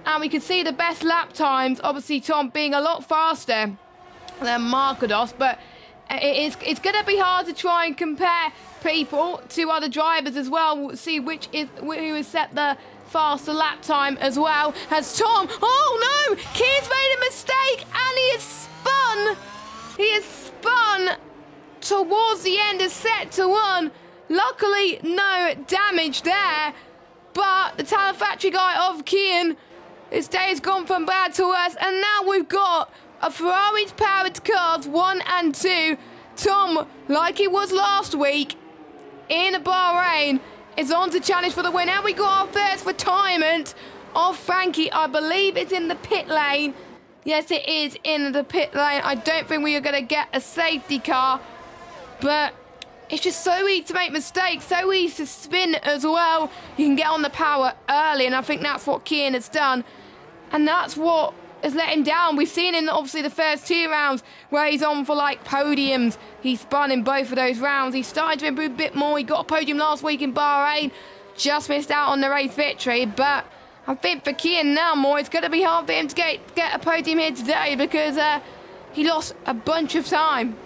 And we can see the best lap times, obviously Tom being a lot faster than Markados, but it's going to be hard to try and compare people to other drivers as well. We'll see who has set the faster lap time as well as Tom. Oh no! Kian's made a mistake and he is spun! He is spun towards the end of sector 1. Luckily, no damage there, but the talent factory guy of Kian, his day has gone from bad to worse, and now we've got a Ferrari's powered cars 1 and 2. Tom, like he was last week in Bahrain, is on to challenge for the win. And we got our first retirement of Frankie. I believe it's in the pit lane. Yes, it is in the pit lane. I don't think we are going to get a safety car, but it's just so easy to make mistakes, so easy to spin as well. You can get on the power early, and I think that's what Kian has done, and that's what has let him down. We've seen in obviously the first 2 rounds where he's on for like podiums. He spun in both of those rounds. He's starting to improve a bit more. He got a podium last week in Bahrain, just missed out on the race victory. But I think for Kian now more, it's going to be hard for him to get a podium here today, because he lost a bunch of time.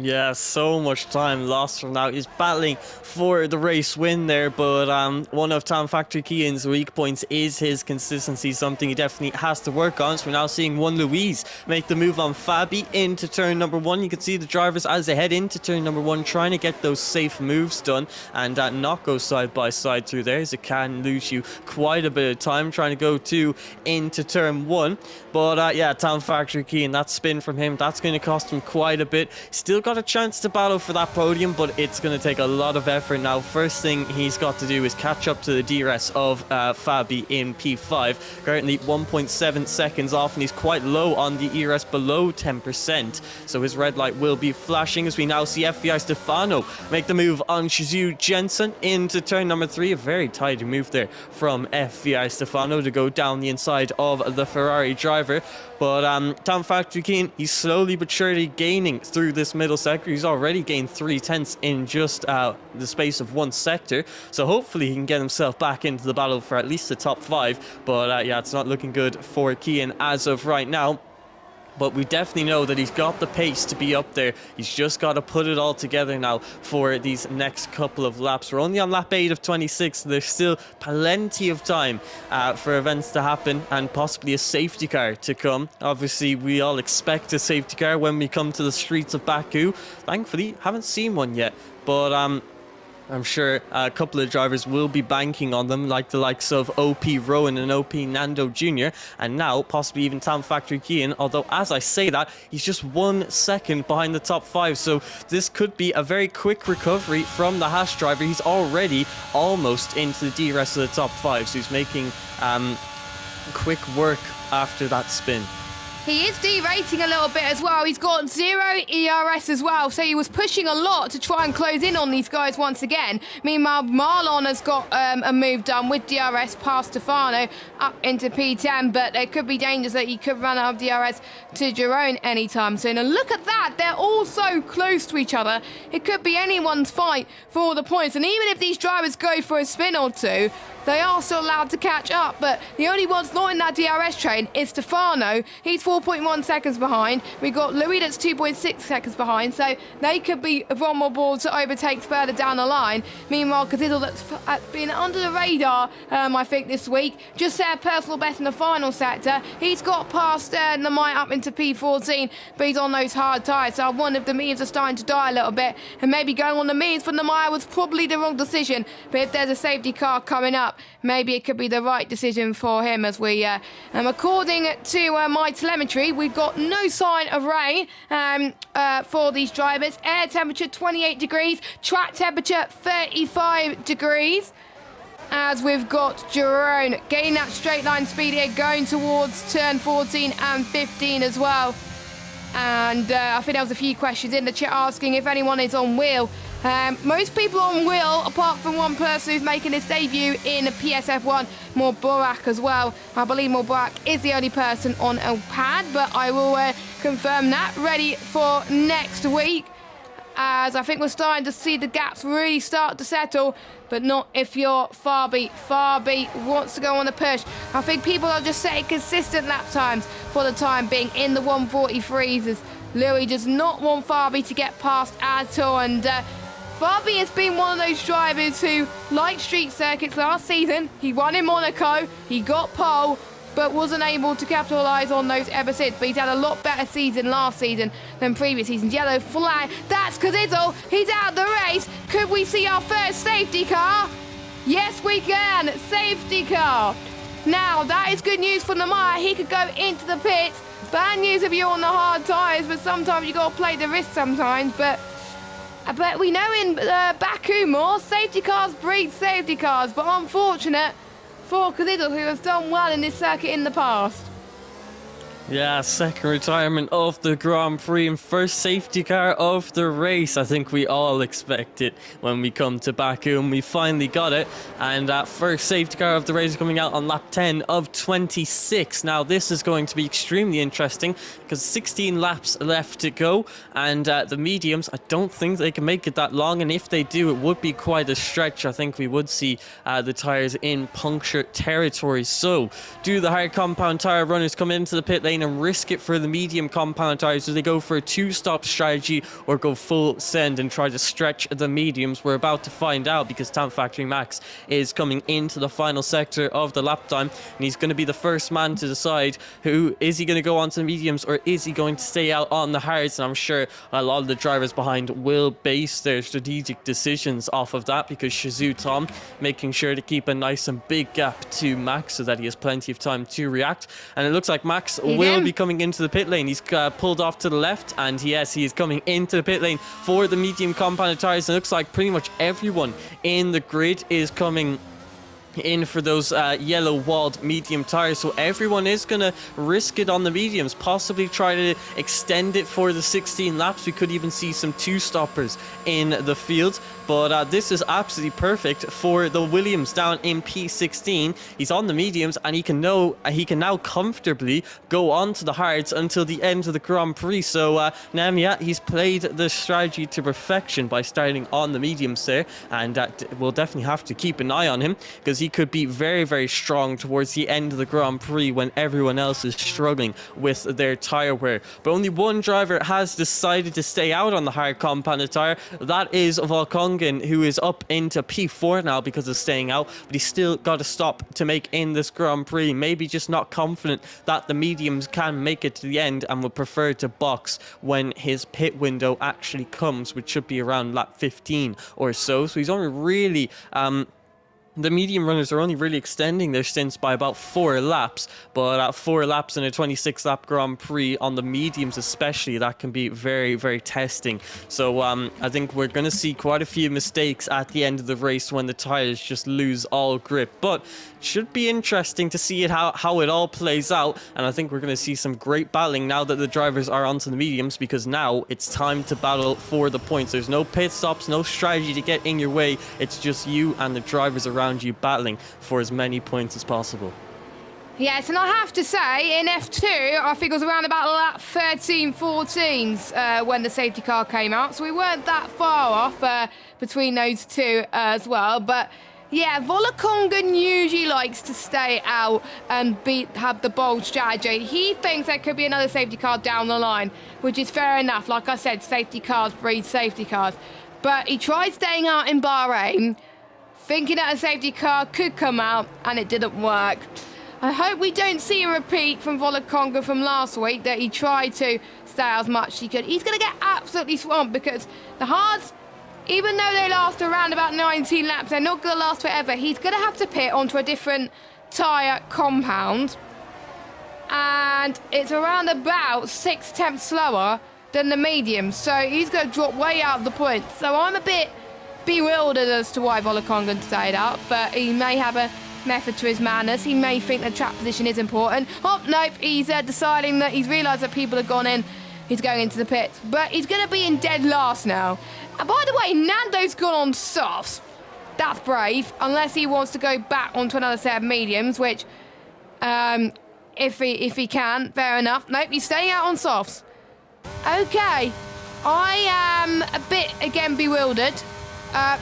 Yeah, so much time lost from now. He's battling for the race win there, but one of Talent Factory Kian's weak points is his consistency, something he definitely has to work on. So we're now seeing one Louise make the move on Fabi into turn number 1. You can see the drivers as they head into turn number 1 trying to get those safe moves done and not go side by side through there, as it can lose you quite a bit of time trying to go into turn 1. But yeah, Talent Factory Kian, that spin from him, that's going to cost him quite a bit. Still got a chance to battle for that podium, but it's going to take a lot of effort now. First thing he's got to do is catch up to the DRS of Fabi in P5, currently 1.7 seconds off, and he's quite low on the ERS, below 10%, so his red light will be flashing as we now see FBI Stefano make the move on Shizu Jensen into turn number 3. A very tidy move there from FBI Stefano to go down the inside of the Ferrari driver. But Talent Factory Kian, he's slowly but surely gaining through this middle sector. He's already gained 3/10 in just the space of 1 sector. So hopefully he can get himself back into the battle for at least the top 5. But yeah, it's not looking good for Kian as of right now. But we definitely know that he's got the pace to be up there. He's just got to put it all together now for these next couple of laps. We're only on lap 8 of 26. So there's still plenty of time for events to happen and possibly a safety car to come. Obviously, we all expect a safety car when we come to the streets of Baku. Thankfully, haven't seen one yet. But I'm sure a couple of drivers will be banking on them, like the likes of OP Rowan and OP Nando Jr. and now possibly even Talent Factory Kian, although as I say that, he's just 1 second behind the top 5, so this could be a very quick recovery from the Haas driver. He's already almost into the DRS of the top 5, so he's making quick work after that spin. He is derating a little bit as well. He's got 0 ERS as well, so he was pushing a lot to try and close in on these guys once again. Meanwhile, Marlon has got a move done with DRS past Stefano up into P10, but there could be dangers that he could run out of DRS to Jerome anytime soon. And look at that, they're all so close to each other. It could be anyone's fight for all the points, and even if these drivers go for a spin or two, they are still allowed to catch up, but the only one's not in that DRS train is Stefano. He's 4.1 seconds behind. We got Louis that's 2.6 seconds behind, so they could be vulnerable to overtake further down the line. Meanwhile, Kazidal, that's been under the radar, I think, this week, just set a personal best in the final sector. He's got past Namai up into P14, but he's on those hard tyres, so I wonder if the mediums are starting to die a little bit, and maybe going on the mediums for Namai was probably the wrong decision, but if there's a safety car coming up, maybe it could be the right decision for him. As we according to my telemetry, we've got no sign of rain for these drivers. Air temperature 28 degrees, track temperature 35 degrees, as we've got Jerome gaining that straight line speed here, going towards turn 14 and 15 as well. And I think there was a few questions in the chat asking if anyone is on wheel Most people on will, apart from one person who's making his debut in PSF1, Morborak as well. I believe Morborak is the only person on a pad, but I will confirm that. Ready for next week, as I think we're starting to see the gaps really start to settle, but not if you're Farby. Farby wants to go on a push. I think people are just setting consistent lap times for the time being in the 143s, as Louis does not want Farby to get past at all, and Farby has been one of those drivers who liked street circuits last season. He won in Monaco, he got pole, but wasn't able to capitalise on those ever since. But he's had a lot better season last season than previous seasons. Yellow flag, that's Cadizzle, he's out of the race. Could we see our first safety car? Yes, we can, safety car. Now, that is good news for Namaya. He could go into the pits. Bad news if you're on the hard tyres, but sometimes you got to play the risk sometimes. But we know in Baku more, safety cars breed safety cars, but unfortunate for Cadizzle, who has done well in this circuit in the past. Yeah, second retirement of the Grand Prix and first safety car of the race. I think we all expect it when we come to Baku, and we finally got it. And that first safety car of the race is coming out on lap 10 of 26. Now, this is going to be extremely interesting because 16 laps left to go. And the mediums, I don't think they can make it that long. And if they do, it would be quite a stretch. I think we would see the tyres in puncture territory. So, do the hard compound tyre runners come into the pit lane and risk it for the medium compound tyres? Do they go for a two-stop strategy or go full send and try to stretch the mediums? We're about to find out, because Talent Factory Max is coming into the final sector of the lap time, and he's going to be the first man to decide who is he going to go on to the mediums or is he going to stay out on the hards. And I'm sure a lot of the drivers behind will base their strategic decisions off of that, because Shazoo Tom making sure to keep a nice and big gap to Max so that he has plenty of time to react. And it looks like Max will be coming into the pit lane. He's pulled off to the left, and yes, he is coming into the pit lane for the medium compounded tires. And it looks like pretty much everyone in the grid is coming in for those yellow walled medium tires, so everyone is gonna risk it on the mediums, possibly try to extend it for the 16 laps. We could even see some two stoppers in the field, but this is absolutely perfect for the Williams down in P16. He's on the mediums, and he can now comfortably go on to the hards until the end of the Grand Prix. So Namia, he's played the strategy to perfection by starting on the mediums there, and we'll definitely have to keep an eye on him, because he could be very, very strong towards the end of the Grand Prix when everyone else is struggling with their tyre wear. But only one driver has decided to stay out on the hard compounded tyre. That is Volkongen, who is up into P4 now because of staying out, but he's still got a stop to make in this Grand Prix. Maybe just not confident that the mediums can make it to the end, and would prefer to box when his pit window actually comes, which should be around lap 15 or so. So he's only really the medium runners are only really extending their stints by about 4 laps, but at 4 laps in a 26-lap Grand Prix on the mediums especially, that can be very, very testing. So I think we're going to see quite a few mistakes at the end of the race when the tires just lose all grip, but it should be interesting to see how it all plays out. And I think we're going to see some great battling now that the drivers are onto the mediums, because now it's time to battle for the points. There's no pit stops, no strategy to get in your way. It's just you and the drivers around you battling for as many points as possible. Yes, and I have to say, in F2, I think it was around about lap 13, 14s when the safety car came out, so we weren't that far off between those two as well. But yeah, Volkongen usually likes to stay out and have the bold strategy. He thinks there could be another safety car down the line, which is fair enough. Like I said, safety cars breed safety cars. But he tried staying out in Bahrain, thinking that a safety car could come out, and it didn't work. I hope we don't see a repeat from Volkongen from last week, that he tried to stay out as much as he could. He's going to get absolutely swamped, because the hards, even though they last around about 19 laps, they're not going to last forever. He's going to have to pit onto a different tyre compound, and it's around about 6/10 slower than the medium, so he's going to drop way out of the points. So I'm a bit bewildered as to why Volkongen stayed out, but he may have a method to his madness. He may think the track position is important. Oh, nope, he's deciding that he's realised that people have gone in. He's going into the pits, but he's going to be in dead last now. And by the way, Nando's gone on softs. That's brave, unless he wants to go back onto another set of mediums, which, if he can, fair enough. Nope, he's staying out on softs. Okay, I am a bit, again, bewildered.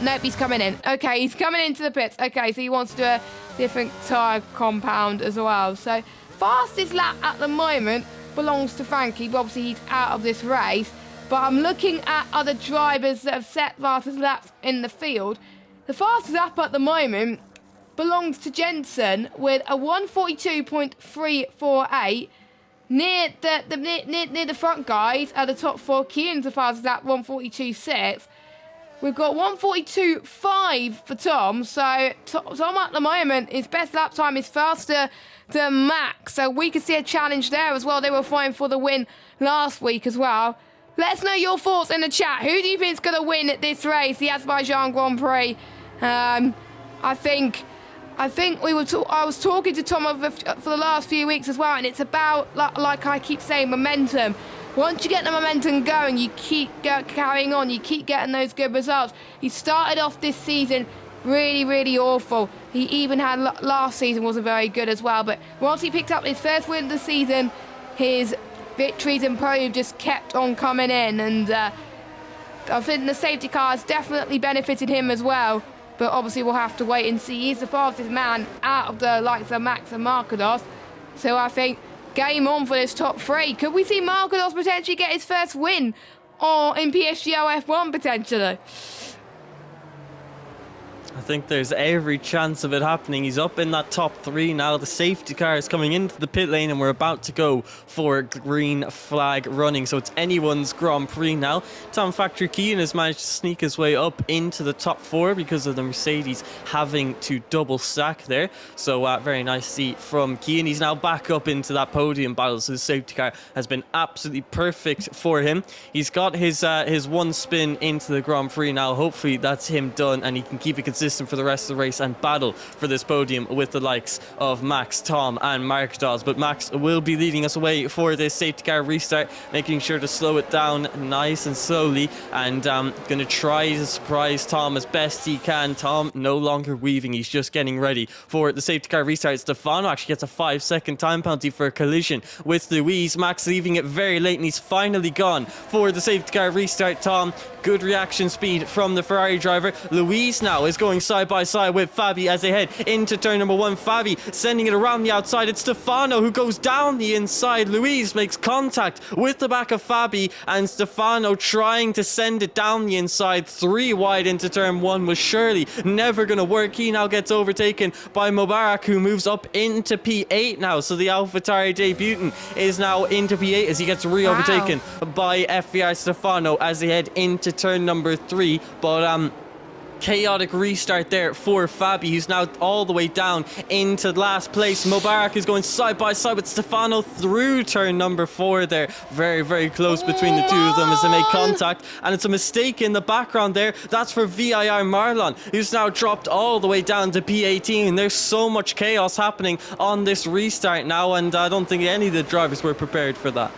Nope, he's coming in. Okay, he's coming into the pits. Okay, so he wants to do a different tyre compound as well. So, fastest lap at the moment belongs to Frankie, but obviously he's out of this race. But I'm looking at other drivers that have set fastest laps in the field. The fastest lap at the moment belongs to Jensen with a 1:42.348. Near the front guys at the top four, Keane's the fastest lap, 1:42.6. We've got 1:42.5 for Tom. So Tom at the moment, his best lap time is faster than Max. So we could see a challenge there as well. They were fighting for the win last week as well. Let us know your thoughts in the chat. Who do you think is going to win at this race, the Azerbaijan Grand Prix? I think I was talking to Tom for the last few weeks as well, and it's about, like I keep saying, momentum. Once you get the momentum going, you keep carrying on, you keep getting those good results. He started off this season really, really awful. He even had last season wasn't very good as well, but once he picked up his first win of the season, his victories and podium just kept on coming in, and I think the safety car has definitely benefited him as well. But obviously we'll have to wait and see. He's the fastest man out of the likes of Max and Markados. So I think game on for this top three. Could we see Markados potentially get his first win in PSGL F1 potentially? I think there's every chance of it happening. He's up in that top three now. The safety car is coming into the pit lane and we're about to go for green flag running. So it's anyone's Grand Prix now. Tom Factory Keane has managed to sneak his way up into the top four because of the Mercedes having to double stack there. So very nice see from Keane. He's now back up into that podium battle. So the safety car has been absolutely perfect for him. He's got his one spin into the Grand Prix now. Hopefully that's him done and he can keep it consistent for the rest of the race and battle for this podium with the likes of Max, Tom and Markados. But Max will be leading us away for this safety car restart, making sure to slow it down nice and slowly, and going to try to surprise Tom as best he can. Tom no longer weaving, he's just getting ready for the safety car restart. Stefano actually gets a 5-second time penalty for a collision with Louise. Max leaving it very late and he's finally gone for the safety car restart. Tom, good reaction speed from the Ferrari driver. Louise now is going side by side with Fabi as they head into turn number one. Fabi sending it around the outside. It's Stefano who goes down the inside. Louise makes contact with the back of Fabi and Stefano trying to send it down the inside. 3 wide into turn one was surely never going to work. He now gets overtaken by Mubarak, who moves up into P8 now. So the AlphaTauri debutant is now into P8 as he gets re-overtaken by FVR Stefano as they head into turn number 3. But chaotic restart there for Fabi, who's now all the way down into last place. Mubarak is going side by side with Stefano through turn number 4 there. Very, very close between the two of them as they make contact, and it's a mistake in the background there. That's for VIR Marlon, who's now dropped all the way down to P18. There's so much chaos happening on this restart now, and I don't think any of the drivers were prepared for that.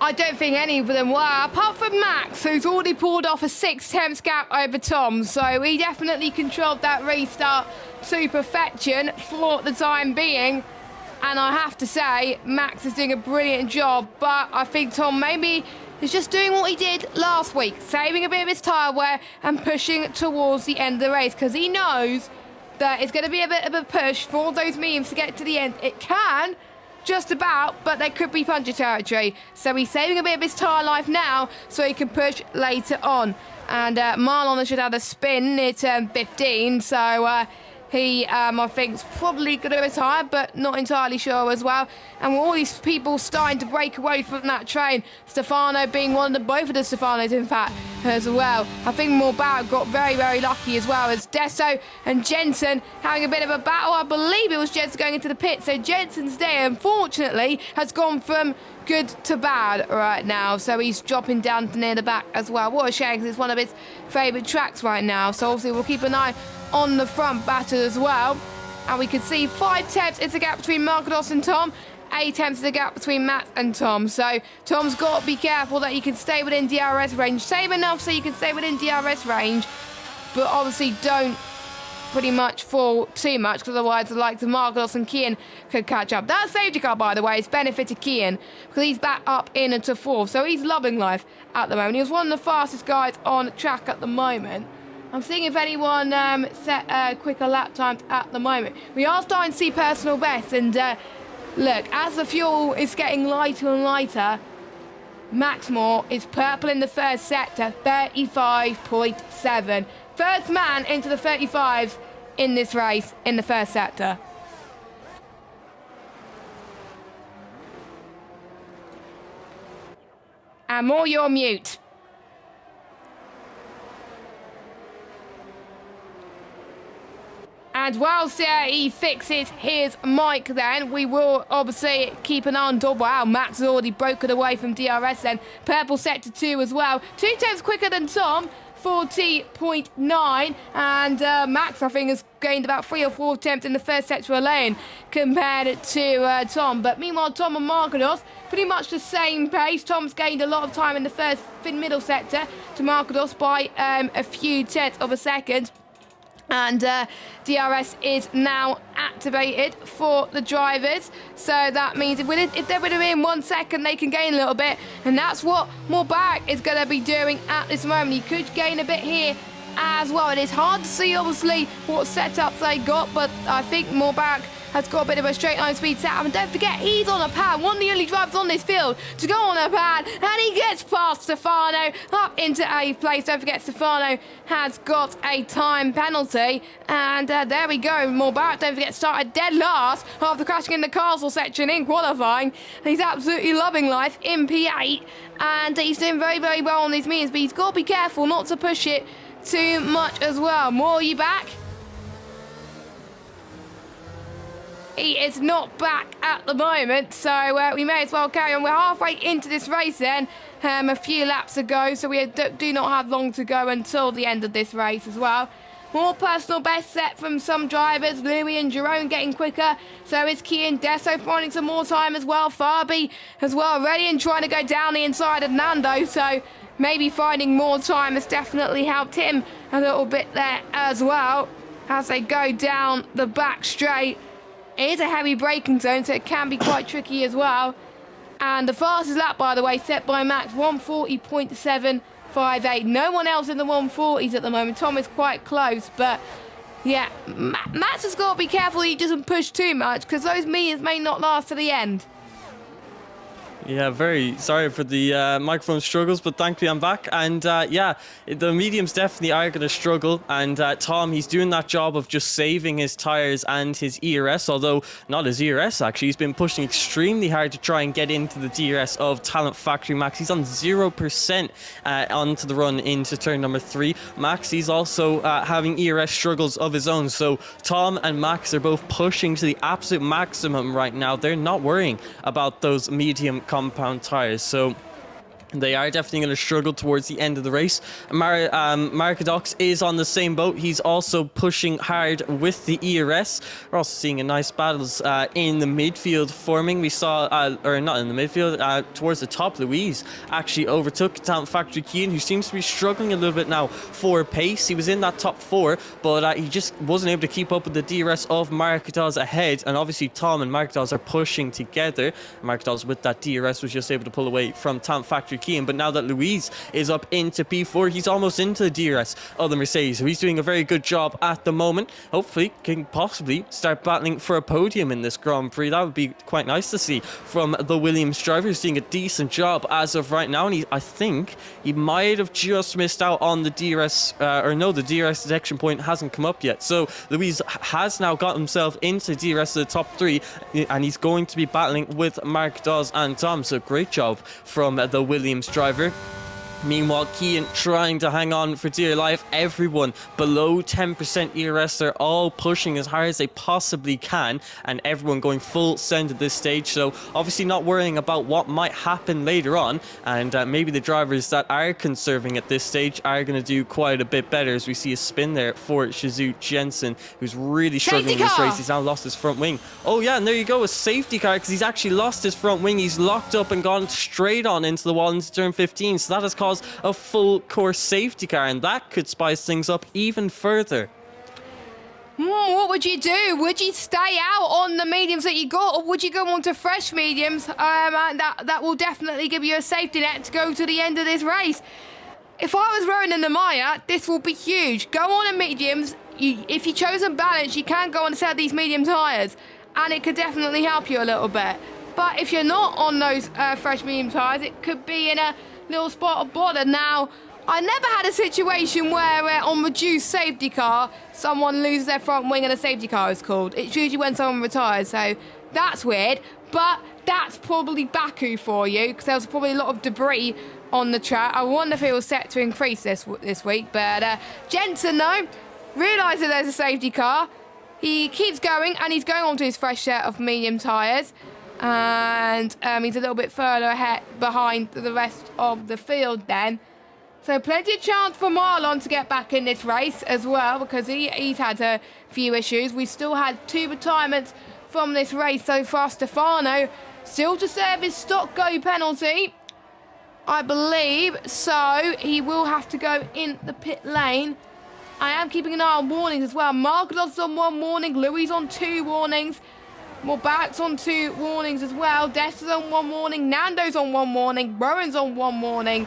I don't think any of them were, apart from Max, who's already pulled off a 6/10 gap over Tom. So he definitely controlled that restart to perfection for the time being. And I have to say, Max is doing a brilliant job. But I think Tom maybe is just doing what he did last week, saving a bit of his tyre wear and pushing towards the end of the race, because he knows that it's going to be a bit of a push for all those mediums to get to the end. It can, just about, but there could be puncture territory. So he's saving a bit of his tyre life now so he can push later on. And Marlon should have a spin near turn 15, so he, I think, is probably going to retire, but not entirely sure as well. And with all these people starting to break away from that train, Stefano being one of the, both of the Stefanos, in fact, as well. I think Mubarak got very, very lucky as well, as Desso and Jensen having a bit of a battle. I believe it was Jensen going into the pit, so Jensen's day, unfortunately, has gone from good to bad right now, so he's dropping down to near the back as well. What a shame, because it's one of his favourite tracks right now, so obviously we'll keep an eye on the front battle as well. And we can see 5 tenths is the gap between Markados and Tom, 8 tenths of the gap between Matt and Tom. So Tom's got to be careful that he can stay within DRS range. Save enough so you can stay within DRS range, but obviously don't pretty much fall too much, because otherwise the likes of Marcos and Kian could catch up. That safety car, by the way, has benefited Kian because he's back up into 4th, so he's loving life at the moment. He was one of the fastest guys on track at the moment. I'm seeing if anyone set quicker lap times at the moment. We are starting to see personal bests, and look, as the fuel is getting lighter and lighter, Max Moore is purple in the first sector, 35.7. First man into the 35s in this race in the first sector. And Moore, you're on mute. And whilst he fixes his mic then, we will obviously keep an eye on double. Wow, Max has already broken away from DRS then. Purple sector 2 as well. 2 tenths quicker than Tom. 40.9, and Max, I think, has gained about 3 or 4 attempts in the first sector alone compared to Tom. But meanwhile, Tom and Marcos pretty much the same pace. Tom's gained a lot of time in the first middle sector to Marcos by a few tenths of a second. And DRS is now activated for the drivers. So that means if they're within 1 second, they can gain a little bit. And that's what Moorback is going to be doing at this moment. He could gain a bit here as well. It is hard to see, obviously, what setups they got. But I think Moorback has got a bit of a straight line speed setup. And don't forget, he's on a pad. One of the only drivers on this field to go on a pad. And he gets past Stefano up into 8th place. Don't forget, Stefano has got a time penalty. And there we go. Moorback, don't forget, started dead last after crashing in the castle section in qualifying. He's absolutely loving life in P8. And he's doing very, very well on these meters. But he's got to be careful not to push it too much as well. Moore, are you back? He is not back at the moment, so we may as well carry on. We're halfway into this race then, a few laps to go, so we do not have long to go until the end of this race as well. More personal best set from some drivers. Louis and Jerome getting quicker. So is Kian. Desso finding some more time as well. Fabi as well, ready and trying to go down the inside of Nando. So maybe finding more time has definitely helped him a little bit there as well as they go down the back straight. It is a heavy braking zone, so it can be quite tricky as well. And the fastest lap, by the way, set by Max, 140.758. No one else in the 140s at the moment. Tom is quite close, but yeah, Max has got to be careful he doesn't push too much, because those meters may not last to the end. Yeah, very sorry for the microphone struggles, but thankfully I'm back. And yeah, the mediums definitely are going to struggle. And Tom, he's doing that job of just saving his tyres and his ERS, although not his ERS actually. He's been pushing extremely hard to try and get into the DRS of Talent Factory Max. He's on 0% onto the run into turn number 3. Max, he's also having ERS struggles of his own. So Tom and Max are both pushing to the absolute maximum right now. They're not worrying about those medium compound tires, so they are definitely going to struggle towards the end of the race. Markadox is on the same boat. He's also pushing hard with the ERS. We're also seeing a nice battles in the midfield forming. We saw, or not in the midfield, towards the top, Louise actually overtook Talent Factory Keane, who seems to be struggling a little bit now for pace. He was in that top 4, but he just wasn't able to keep up with the DRS of Markadox ahead. And obviously Tom and Markadox are pushing together. Markadox with that DRS was just able to pull away from Talent Factory Keane, but now that Louise is up into P4, he's almost into the DRS of the Mercedes, so he's doing a very good job at the moment. Hopefully can possibly start battling for a podium in this Grand Prix. That would be quite nice to see from the Williams driver, who's doing a decent job as of right now. And I think he might have just missed out on the DRS, the DRS detection point hasn't come up yet. So Louise has now got himself into DRS of the top 3, and he's going to be battling with Mark Dawes and Tom. So great job from the Williams driver. Meanwhile, Keane trying to hang on for dear life. Everyone below 10% ERS, they're all pushing as hard as they possibly can, and everyone going full send at this stage. So obviously not worrying about what might happen later on, and maybe the drivers that are conserving at this stage are going to do quite a bit better, as we see a spin there for Shizu Jensen, who's really struggling in this race. He's now lost his front wing. Oh yeah, and there you go, a safety car, because he's actually lost his front wing. He's locked up and gone straight on into the wall into turn 15, so that has caused a full course safety car, and that could spice things up even further. What would you do? Would you stay out on the mediums that you got, or would you go on to fresh mediums? That will definitely give you a safety net to go to the end of this race. If I was Ronan and Amaya, this will be huge. Go on to mediums. If you chose a balance, you can go on a set of these medium tyres, and it could definitely help you a little bit. But if you're not on those fresh medium tyres, it could be in a little spot of bother. Now, I never had a situation where on reduced safety car, someone loses their front wing and a safety car is called. It's usually when someone retires, so that's weird. But that's probably Baku for you, because there was probably a lot of debris on the track. I wonder if it was set to increase this week. But Jensen, though, realises there's a safety car. He keeps going, and he's going on to his fresh set of medium tyres. And he's a little bit further behind the rest of the field then. So plenty of chance for Marlon to get back in this race as well, because he's had a few issues. We still had 2 retirements from this race so far. Stefano still to serve his stop go penalty, I believe. So he will have to go in the pit lane. I am keeping an eye on warnings as well. Marcos on 1 warning, Louis on 2 warnings. Morback's on 2 warnings as well. Dessa's on 1 warning. Nando's on 1 warning. Rowan's on 1 warning.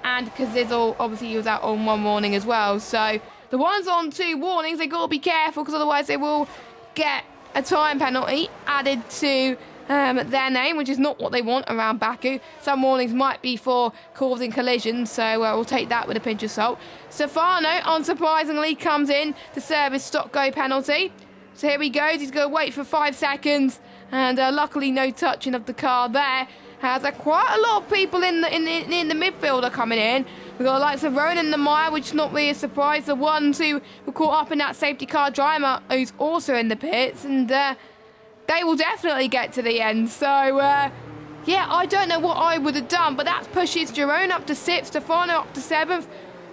And Kazizzle, obviously, he was out on 1 warning as well. So the ones on 2 warnings, they got to be careful, because otherwise they will get a time penalty added to their name, which is not what they want around Baku. Some warnings might be for causing collisions, so we'll take that with a pinch of salt. Stefano, unsurprisingly, comes in to serve his stop-go penalty. So here he goes. He's going to wait for 5 seconds, and luckily no touching of the car there. Has quite a lot of people in the midfield are coming in. We've got the likes of Ronan and Meyer, which is not really a surprise. The ones who were caught up in that safety car driver, who's also in the pits, and they will definitely get to the end. So yeah, I don't know what I would have done, but that pushes Jerome up to 6th, Stefano up to 7th,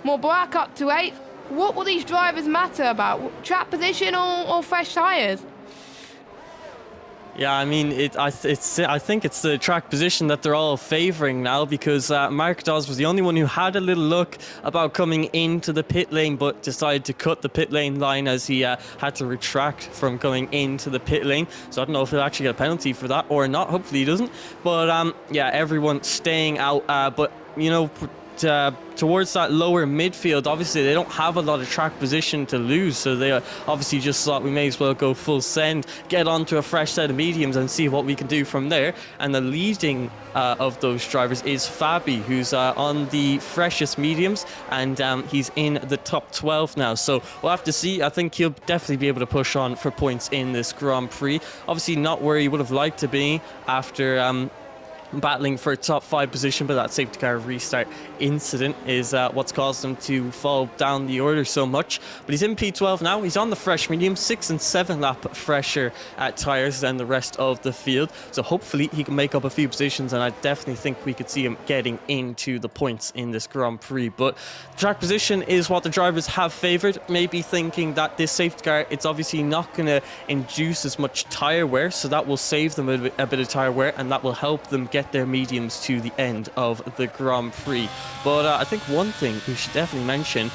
Morback up to 8th. What will these drivers matter about? Track position or fresh tyres? Yeah, I mean, I think it's the track position that they're all favouring now, because Mark Dawes was the only one who had a little look about coming into the pit lane, but decided to cut the pit lane line as he had to retract from going into the pit lane. So I don't know if he'll actually get a penalty for that or not. Hopefully he doesn't. But yeah, everyone staying out. But, you know, towards that lower midfield, obviously they don't have a lot of track position to lose, so they obviously just thought we may as well go full send, get onto a fresh set of mediums and see what we can do from there. And the leading of those drivers is Fabi, who's on the freshest mediums, and he's in the top 12 now, so we'll have to see. I think he'll definitely be able to push on for points in this Grand Prix. Obviously not where he would have liked to be after battling for a top 5 position, but that safety car restart incident is what's caused him to fall down the order so much. But he's in P12 now. He's on the fresh medium, 6 and 7 lap fresher tyres than the rest of the field, so hopefully he can make up a few positions, and I definitely think we could see him getting into the points in this Grand Prix. But track position is what the drivers have favoured, maybe thinking that this safety car, it's obviously not going to induce as much tyre wear, so that will save them a bit of tyre wear, and that will help them get their mediums to the end of the Grand Prix. But I think one thing we should definitely mention,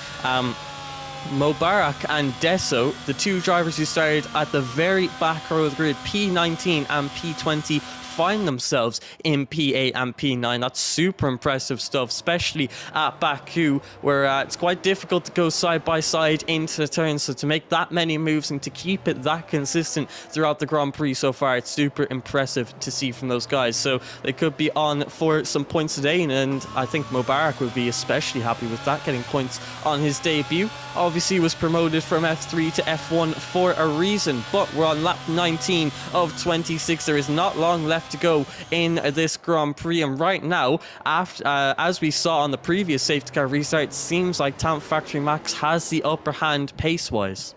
Mobarak and Desso, the 2 drivers who started at the very back row of the grid, P19 and P20, find themselves in P8 and P9. That's super impressive stuff, especially at Baku, where it's quite difficult to go side by side into the turns. So to make that many moves and to keep it that consistent throughout the Grand Prix so far, it's super impressive to see from those guys. So they could be on for some points today, and I think Mobarak would be especially happy with that, getting points on his debut. Obviously was promoted from F3 to F1 for a reason, but we're on lap 19 of 26. There is not long left left to go in this Grand Prix. And right now, after as we saw on the previous safety car restart, it seems like Talent Factory Max has the upper hand pace-wise.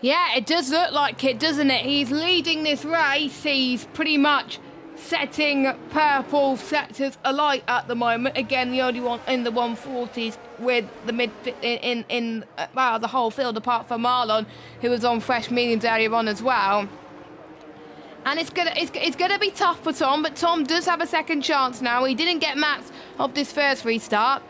Yeah, it does look like it, doesn't it? He's leading this race. He's pretty much setting purple sectors alight at the moment. Again, the only one in the 140s with the the whole field apart from Marlon, who was on fresh mediums earlier on as well. And it's gonna be tough for Tom, but Tom does have a second chance now. He didn't get Max off this first restart.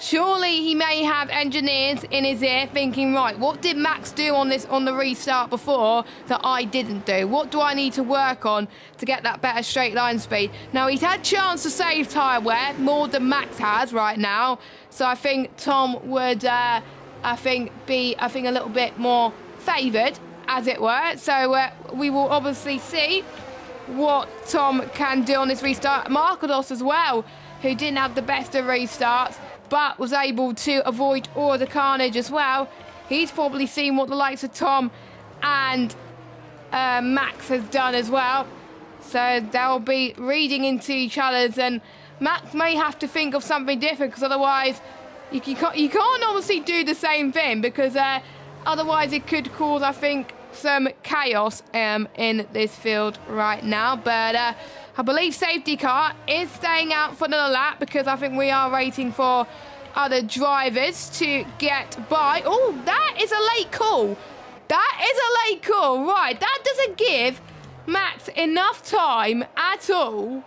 Surely he may have engineers in his ear thinking, right, what did Max do on the restart before that I didn't do? What do I need to work on to get that better straight line speed? Now, he's had chance to save tyre wear more than Max has right now. So I think Tom would, be a little bit more favoured, as it were. So we will obviously see what Tom can do on this restart. Markados as well, who didn't have the best of restarts, but was able to avoid all the carnage as well. He's probably seen what the likes of Tom and Max has done as well. So they'll be reading into each other's, and Max may have to think of something different, because otherwise you can't obviously do the same thing, because otherwise it could cause, I think, some chaos in this field right now. But I believe safety car is staying out for another lap, because I think we are waiting for other drivers to get by. Oh, that is a late call. That is a late call. Right, that doesn't give Max enough time at all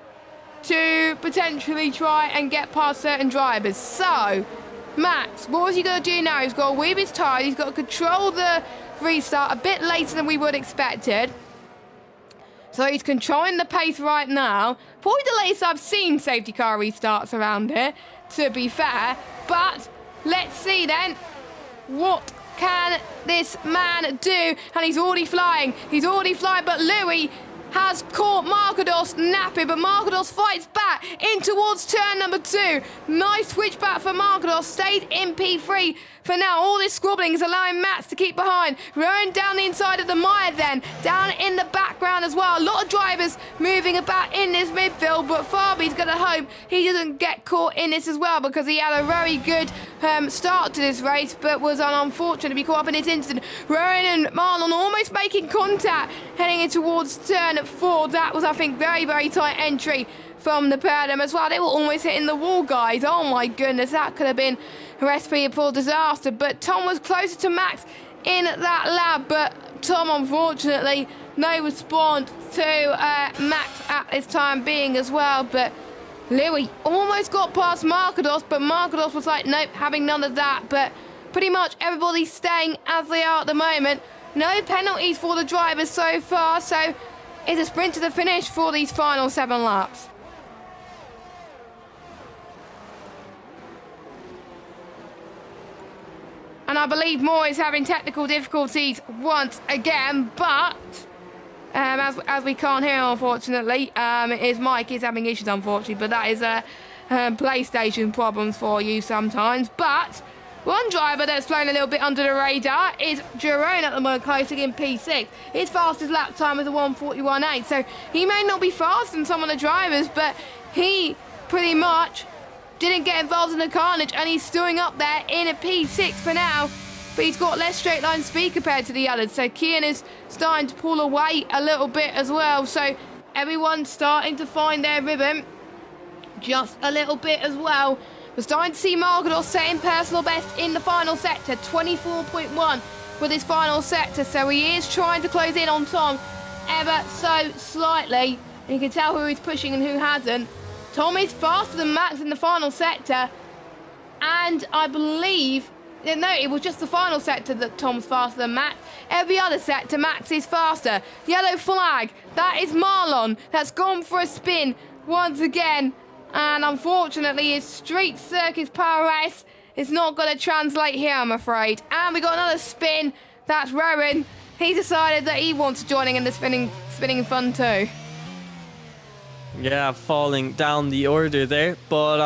to potentially try and get past certain drivers. So, Max, what is he going to do now? He's got to weave his tyres. He's got to control the restart a bit later than we would have expected. So he's controlling the pace right now. Probably the latest I've seen safety car restarts around here, to be fair. But let's see then, what can this man do? And he's already flying. He's already flying, but Louis has caught Markados napping, but Markados fights back in towards turn number 2. Nice switchback for Markados, stayed in P3 for now. All this squabbling is allowing Max to keep behind. Rowing down the inside of the mire then, down in the background as well. A lot of drivers moving about in this midfield, but Fabi's going to hope he doesn't get caught in this as well, because he had a very good start to this race, but was unfortunate to be caught up in this incident. Rowan and Marlon almost making contact, heading in towards turn 4. That was, I think, very, very tight entry from the pair of them as well. They were almost hitting the wall, guys. Oh my goodness, that could have been a recipe for disaster. But Tom was closer to Max in that lap, but Tom, unfortunately, no response to Max at this time being as well. But Louis almost got past Markados, but Markados was like, nope, having none of that. But pretty much everybody's staying as they are at the moment. No penalties for the drivers so far, so it's a sprint to the finish for these final 7 laps. And I believe Moore is having technical difficulties once again, but as we can't hear, unfortunately, his mic is having issues, unfortunately, but that is PlayStation problems for you sometimes. But one driver that's flown a little bit under the radar is Jerome at the moment, closing in P6. His fastest lap time is a 1:41.8, so he may not be faster than some of the drivers, but he pretty much didn't get involved in the carnage, and he's stewing up there in a P6 for now, but he's got less straight line speed compared to the others, so Kian is starting to pull away a little bit as well, so everyone's starting to find their rhythm just a little bit as well. We're starting to see Markados setting personal best in the final sector, 24.1 with his final sector, so he is trying to close in on Tom ever so slightly, and you can tell who he's pushing and who hasn't. Tom is faster than Max in the final sector, and I believe, no, it was just the final sector that Tom's faster than Max. Every other sector, Max is faster. Yellow flag, that is Marlon, that's gone for a spin once again, and unfortunately his street circus power race is not going to translate here, I'm afraid. And we got another spin, that's Rowan. He decided that he wants joining in the spinning fun too. Yeah, falling down the order there, but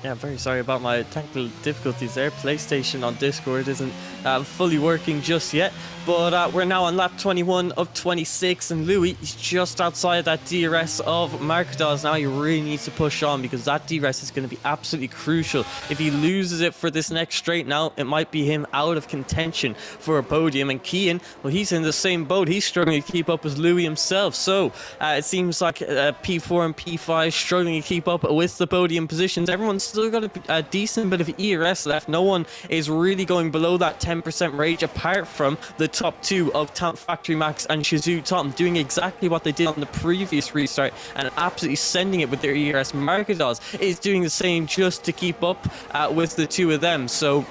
Yeah, very sorry about my technical difficulties there. PlayStation on Discord isn't fully working just yet. But we're now on lap 21 of 26, and Louis is just outside that DRS of Marquez. Now he really needs to push on, because that DRS is going to be absolutely crucial. If he loses it for this next straight now, it might be him out of contention for a podium. And Kian, well, he's in the same boat. He's struggling to keep up as Louis himself. So it seems like P4 and P5 struggling to keep up with the podium positions. Everyone's still got a decent bit of ERS left. No one is really going below that 10% range, apart from the top two of Talent Factory Max and Shizou Tom, doing exactly what they did on the previous restart and absolutely sending it with their ERS. Marquez is doing the same just to keep up with the two of them. So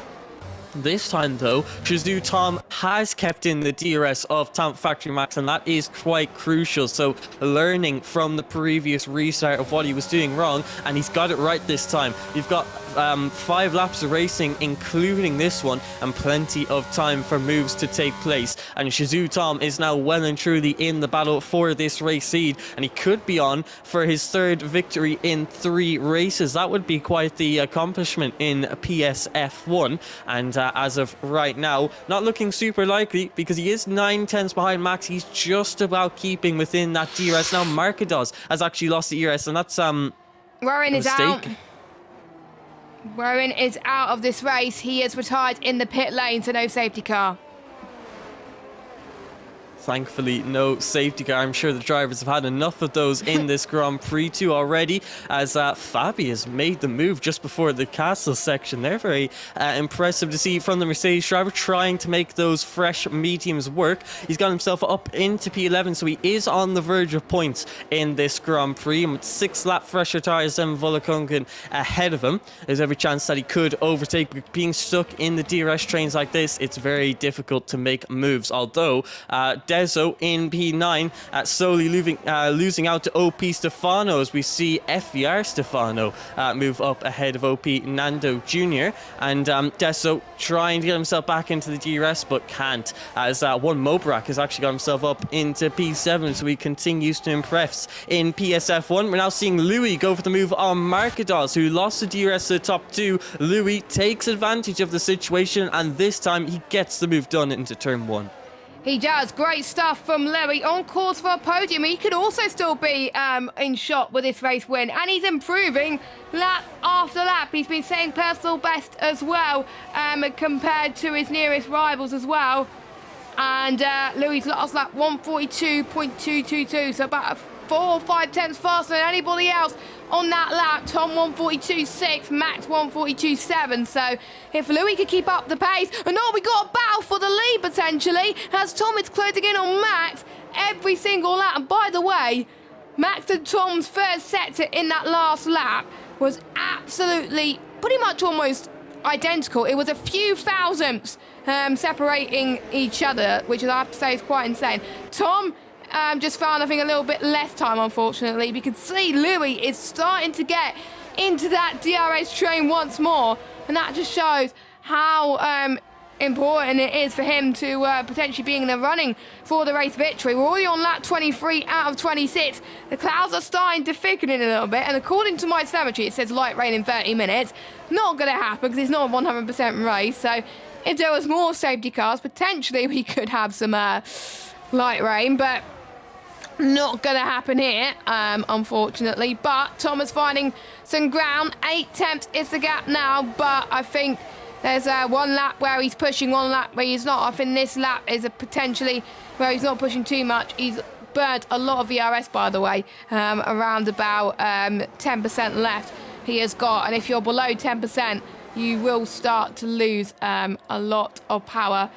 this time, though, Shizou Tom has kept in the DRS of Talent Factory Max, and that is quite crucial. So learning from the previous restart of what he was doing wrong, and he's got it right this time. You've got 5 laps of racing, including this one, and plenty of time for moves to take place. And Shizou Tom is now well and truly in the battle for this race seed, and he could be on for his 3rd victory in 3 races. That would be quite the accomplishment in PSF1, and as of right now, not looking super likely, because he is 9/10 behind Max. He's just about keeping within that DRS. Now Marquez has actually lost the ERS, and that's Rowan is out. Rowan is out of this race. He is retired in the pit lane, so no safety car. Thankfully, no safety car. I'm sure the drivers have had enough of those in this Grand Prix too already, as Fabi has made the move just before the castle section. They're very impressive to see from the Mercedes driver, trying to make those fresh mediums work. He's got himself up into P11, so he is on the verge of points in this Grand Prix. And with 6 lap fresher tyres, then Volakongen ahead of him, there's every chance that he could overtake. But being stuck in the DRS trains like this, it's very difficult to make moves. Although Deso in P9 slowly losing out to OP Stefano, as we see FVR Stefano move up ahead of OP Nando Jr. And Deso trying to get himself back into the DRS, but can't, as one Mobrak has actually got himself up into P7, so he continues to impress in PSF1. We're now seeing Louis go for the move on Marquez, who lost the DRS to the top 2. Louis takes advantage of the situation, and this time he gets the move done into turn 1. He does. Great stuff from Louis, on course for a podium. He could also still be in shot with this race win, and he's improving lap after lap. He's been setting personal best as well, compared to his nearest rivals as well. And Louis' last lap 142.222, so about 4 or 5 tenths faster than anybody else on that lap. Tom 142.6, Max 142.7. So if Louis could keep up the pace, and no, we got a battle for the lead potentially, as Tom is closing in on Max every single lap. And by the way, Max and Tom's first sector in that last lap was absolutely pretty much almost identical. It was a few thousandths separating each other, which I have to say is quite insane. Tom just found, I think, a little bit less time, unfortunately. We can see Louis is starting to get into that DRS train once more, and that just shows how important it is for him to potentially be in the running for the race victory. We're already on lap 23 out of 26. The clouds are starting to thicken in a little bit, and according to my cemetery, it says light rain in 30 minutes. Not going to happen, because it's not a 100% race, so if there was more safety cars, potentially we could have some light rain, but not going to happen here, unfortunately. But Tom is finding some ground. 8 tenths is the gap now, but I think there's one lap where he's pushing, one lap where he's not. I think this lap is potentially where he's not pushing too much. He's burnt a lot of VRS, by the way, around about 10% left he has got. And if you're below 10%, you will start to lose a lot of power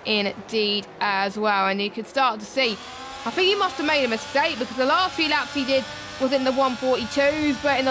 indeed as well. And you can start to see, I think he must have made a mistake, because the last few laps he did was in the 142s, but in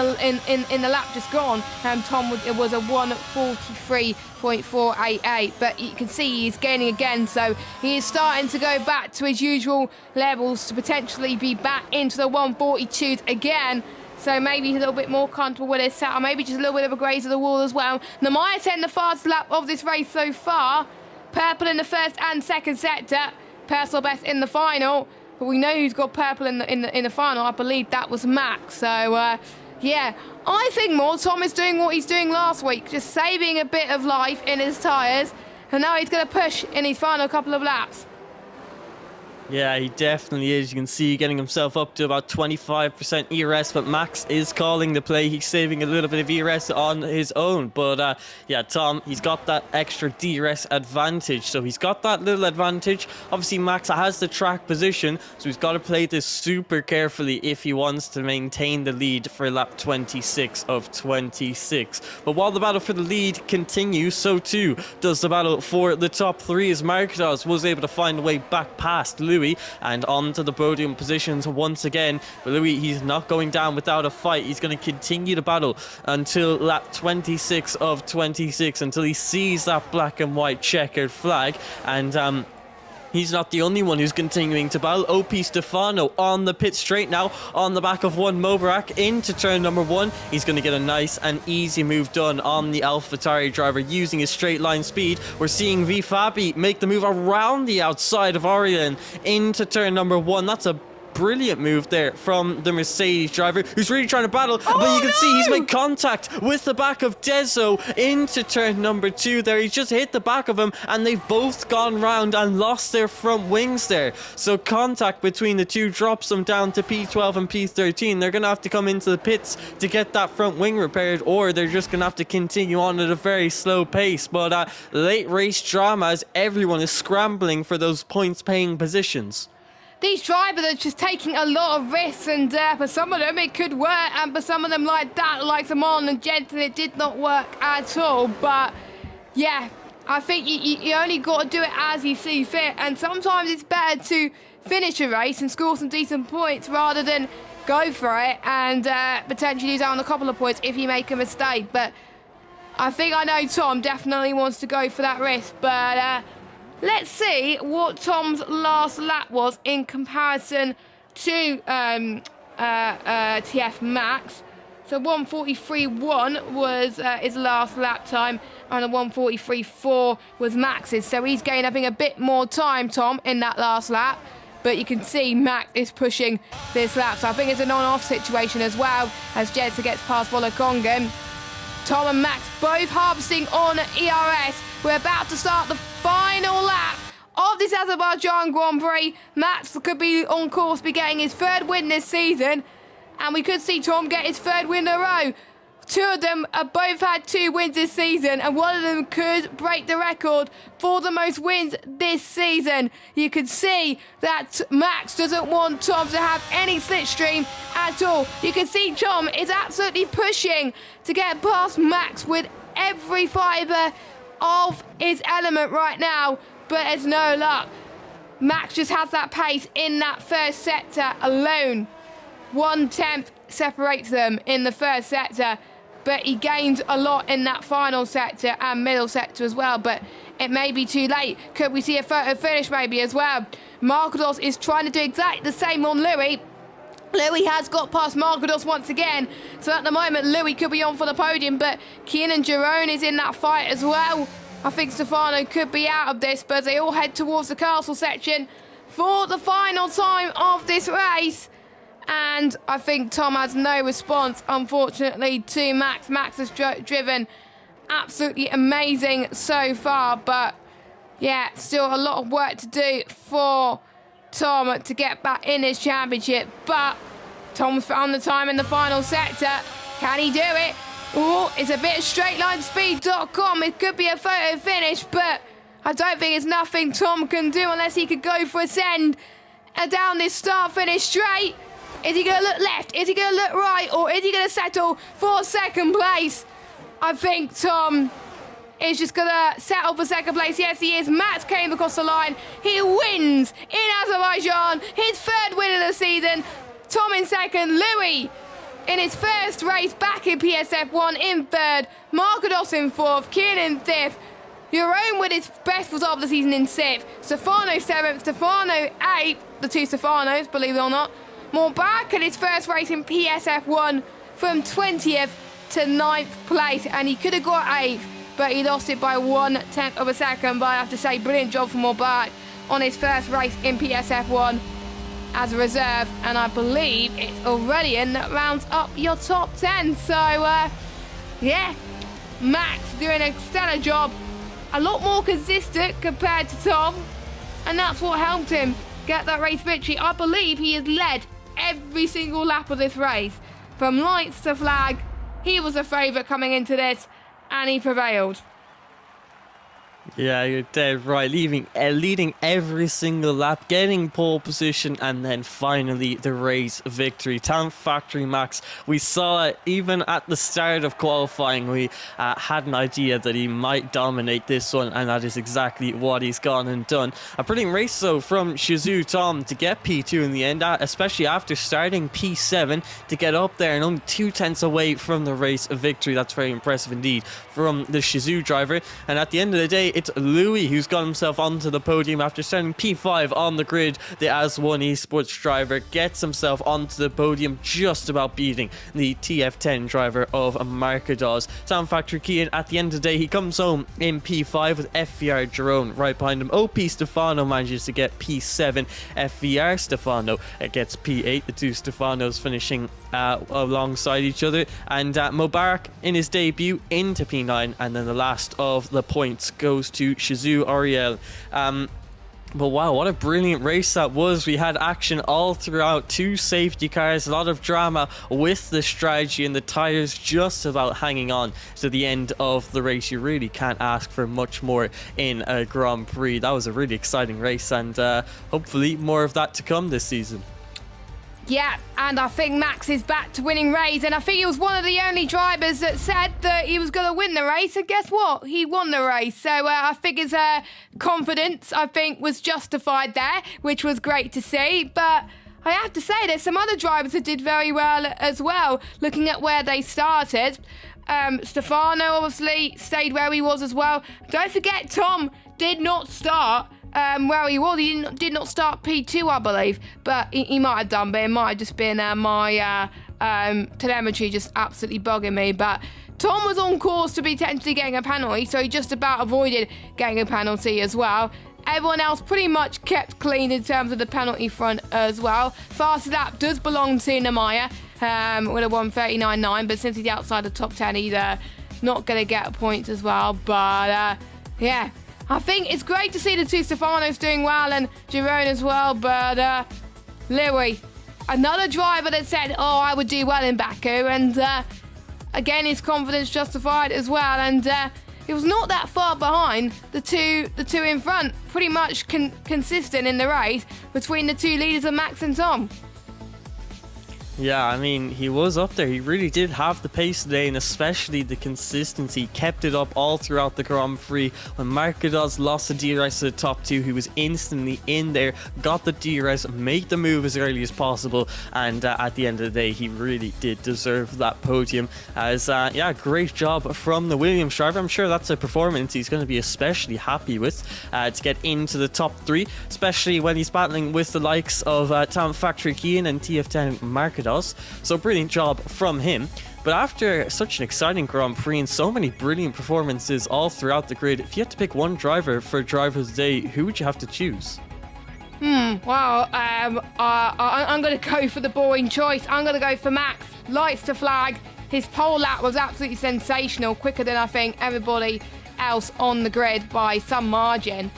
the lap just gone, Tom it was a 143.488. But you can see he's gaining again, so he is starting to go back to his usual levels to potentially be back into the 142s again. So maybe he's a little bit more comfortable with his setup, maybe just a little bit of a graze of the wall as well. Namaya setting the fastest lap of this race so far. Purple in the first and second sector, personal best in the final. But we know who's got purple in the final. I believe that was Max. So Yeah, I think more Tom is doing what he's doing last week, just saving a bit of life in his tyres, and now he's going to push in his final couple of laps. Yeah, he definitely is. You can see getting himself up to about 25% ERS, but Max is calling the play. He's saving a little bit of ERS on his own. But yeah, Tom, he's got that extra DRS advantage. So he's got that little advantage. Obviously, Max has the track position, so he's got to play this super carefully if he wants to maintain the lead for lap 26 of 26. But while the battle for the lead continues, so too does the battle for the top three, as Marquez was able to find a way back past Louis and onto the podium positions once again. But Louis, he's not going down without a fight. He's going to continue the battle until lap 26 of 26, until he sees that black and white checkered flag. And he's not the only one who's continuing to battle. OP Stefano on the pit straight now, on the back of one Mobarak into turn number one. He's going to get a nice and easy move done on the AlphaTauri driver using his straight line speed. We're seeing V Fabi make the move around the outside of Orion into turn number one. That's a brilliant move there from the Mercedes driver, who's really trying to battle, but you can see he's made contact with the back of Dezo into turn number two there. He's just hit the back of him, and they've both gone round and lost their front wings there. So contact between the two drops them down to P12 and P13. They're going to have to come into the pits to get that front wing repaired, or they're just going to have to continue on at a very slow pace. But late race drama as everyone is scrambling for those points paying positions. These drivers are just taking a lot of risks, and for some of them it could work, and for some of them like that, like Simon and Jensen, it did not work at all. But yeah, I think you only got to do it as you see fit, and sometimes it's better to finish a race and score some decent points rather than go for it and potentially lose out on a couple of points if you make a mistake. But I think I know Tom definitely wants to go for that risk, but let's see what Tom's last lap was in comparison to TF Max. So 1:43.1 was his last lap time, and a 1:43.4 was Max's. So he's gained, I think, a bit more time, Tom, in that last lap. But you can see Max is pushing this lap. So I think it's an on-off situation as well, as Jensen gets past Volakongen. Tom and Max both harvesting on ERS. We're about to start the final lap of this Azerbaijan Grand Prix. Max could be on course, be getting his third win this season, and we could see Tom get his third win in a row. Two of them have both had 2 wins this season, and one of them could break the record for the most wins this season. You can see that Max doesn't want Tom to have any slipstream at all. You can see Tom is absolutely pushing to get past Max with every fibre of his element right now, but there's no luck. Max just has that pace in that first sector alone. 1/10 separates them in the first sector, but he gained a lot in that final sector and middle sector as well. But it may be too late. Could we see a photo finish maybe as well? Marquez is trying to do exactly the same on Louis. Louis has got past Marquez once again. So at the moment, Louis could be on for the podium, but Keenan Jerome is in that fight as well. I think Stefano could be out of this, but they all head towards the castle section for the final time of this race. And I think Tom has no response, unfortunately, to Max. Max has driven absolutely amazing so far, but yeah, still a lot of work to do for Tom to get back in his championship. But Tom's found the time in the final sector. Can he do it? Oh, it's a bit of straightlinespeed.com. It could be a photo finish, but I don't think it's nothing Tom can do unless he could go for a send down this start-finish straight. Is he going to look left? Is he going to look right? Or is he going to settle for second place? I think Tom is just going to settle for second place. Yes, he is. Max came across the line. He wins in Azerbaijan. His third win of the season. Tom in second. Louis in his first race back in PSF1 in third. Marquez in fourth. Kieran in fifth. Jerome with his best result of the season in sixth. Stefano seventh. Stefano eighth. The two Stefanos, believe it or not. Morbach in his first race in PSF1 from 20th to 9th place, and he could have got 8th, but he lost it by 1/10 of a second. But I have to say, brilliant job from Morbach on his first race in PSF1. as a reserve, and I believe it's Aurelian that rounds up your top 10. So, yeah, Max doing a stellar job, a lot more consistent compared to Tom, and that's what helped him get that race victory. I believe he has led every single lap of this race, from lights to flag. He was a favourite coming into this, and he prevailed. Yeah, you're dead right. Leading every single lap, getting pole position, and then finally the race victory. Talent Factory Max, we saw it even at the start of qualifying. We had an idea that he might dominate this one, and that is exactly what he's gone and done. A brilliant race, though, from Shizou Tom to get P2 in the end, especially after starting P7 to get up there and only 2/10 away from the race victory. That's very impressive indeed from the Shizou driver. And at the end of the day, it's Louis who's got himself onto the podium after starting P5 on the grid. The AS1 Esports driver gets himself onto the podium, just about beating the TF10 driver of Marcados. Sound Factory Kian, at the end of the day, he comes home in P5 with FVR Jerome right behind him. OP Stefano manages to get P7. FVR Stefano gets P8. The two Stefanos finishing alongside each other, and Mubarak in his debut into P9, and then the last of the points goes to Shizou Ariel. But wow, what a brilliant race that was. We had action all throughout, 2 safety cars, a lot of drama with the strategy, and the tyres just about hanging on to the end of the race. You really can't ask for much more in a Grand Prix. That was a really exciting race, and hopefully more of that to come this season. Yeah, and I think Max is back to winning race, and I think he was one of the only drivers that said that he was going to win the race, and guess what? He won the race. So I think his confidence, I think, was justified there, which was great to see. But I have to say, there's some other drivers that did very well as well, looking at where they started. Stefano obviously stayed where he was as well. Don't forget, Tom did not start where he was. He did not start P2, I believe, but he might have done, but it might have just been my telemetry just absolutely bugging me. But Tom was on course to be technically getting a penalty, so he just about avoided getting a penalty as well. Everyone else pretty much kept clean in terms of the penalty front as well. Fastest lap does belong to Nemanja with a 1:39.9, but since he's outside the top 10, he's not going to get points as well. But yeah, I think it's great to see the two Stefanos doing well, and Girone as well. But Louis, another driver that said, oh, I would do well in Baku, and again, his confidence justified as well. And it was not that far behind the two in front, pretty much consistent in the race between the two leaders of Max and Tom. Yeah, I mean, he was up there. He really did have the pace today, and especially the consistency. Kept it up all throughout the Grand Prix. When Marcados lost the DRS to the top 2, he was instantly in there, got the DRS, made the move as early as possible, and at the end of the day, he really did deserve that podium. As yeah, great job from the Williams driver. I'm sure that's a performance he's going to be especially happy with to get into the top 3, especially when he's battling with the likes of Talent Factory Kian and TF10 Marcados. So brilliant job from him. But after such an exciting Grand Prix and so many brilliant performances all throughout the grid, if you had to pick one driver for Driver's Day, who would you have to choose? Well, I'm going to go for the boring choice. I'm going to go for Max. Lights to flag. His pole lap was absolutely sensational, quicker than I think everybody else on the grid by some margin.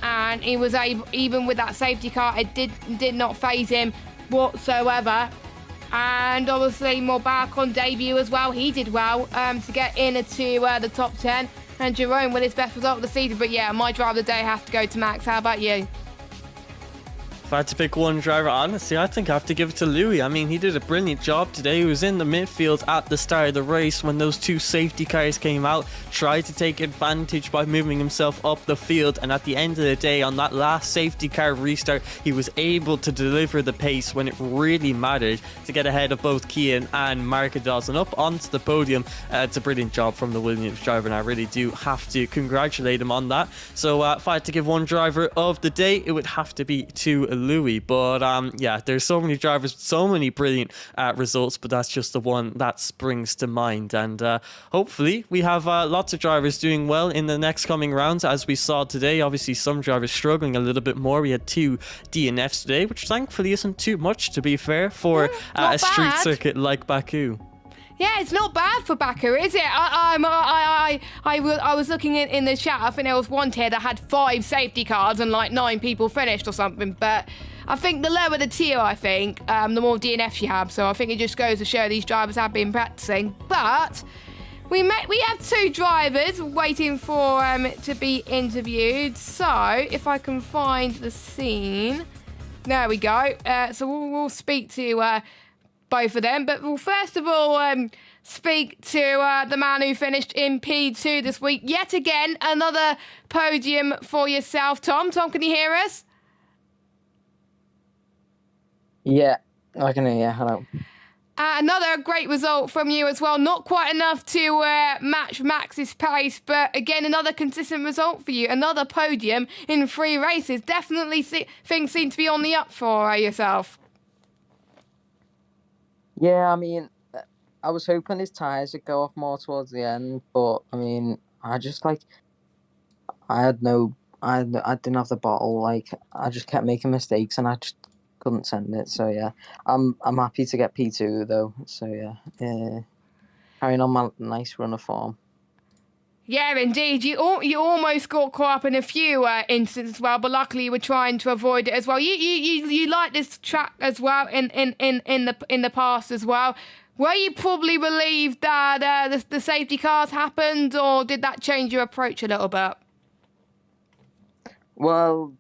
And he was able, even with that safety car, it did not faze him whatsoever. And obviously Mubarak on debut as well. He did well to get into the top 10. And Jerome with his best result of the season. But yeah, my driver of the day has to go to Max. How about you? If I had to pick one driver, honestly, I think I have to give it to Louis. I mean, he did a brilliant job today. He was in the midfield at the start of the race when those two safety cars came out, tried to take advantage by moving himself up the field, and at the end of the day, on that last safety car restart, he was able to deliver the pace when it really mattered to get ahead of both Kian and Marcados and up onto the podium. It's a brilliant job from the Williams driver, and I really do have to congratulate him on that. So if I had to give one driver of the day, it would have to be to Louis. But yeah, there's so many drivers, so many brilliant results, but that's just the one that springs to mind. And hopefully we have lots of drivers doing well in the next coming rounds, as we saw today. Obviously, some drivers struggling a little bit more. We had 2 DNFs today, which thankfully isn't too much, to be fair, for a street circuit like Baku. Yeah, it's not bad for Baku, is it? I was looking in the chat. I think there was one tier that had 5 safety cars and like 9 people finished or something. But I think the lower the tier, the more DNFs you have. So I think it just goes to show these drivers have been practicing. But we have 2 drivers waiting for to be interviewed. So if I can find the scene, there we go. So we'll speak to both of them, but we'll first of all speak to the man who finished in P2 this week. Yet again, another podium for yourself, Tom. Tom, can you hear us? Yeah, I can hear you. Hello. Another great result from you as well. Not quite enough to match Max's pace, but again, another consistent result for you. Another podium in 3 races. Definitely things seem to be on the up for yourself. Yeah, I mean, I was hoping his tyres would go off more towards the end, but I mean, I just I didn't have the bottle. Like, I just kept making mistakes, and I just couldn't send it. So yeah, I'm happy to get P2 though. So yeah, carrying on my nice run of form. Yeah, indeed. You almost got caught up in a few incidents as well, but luckily you were trying to avoid it as well. You like this track as well in the past as well. Were you probably relieved that the safety cars happened, or did that change your approach a little bit? Well,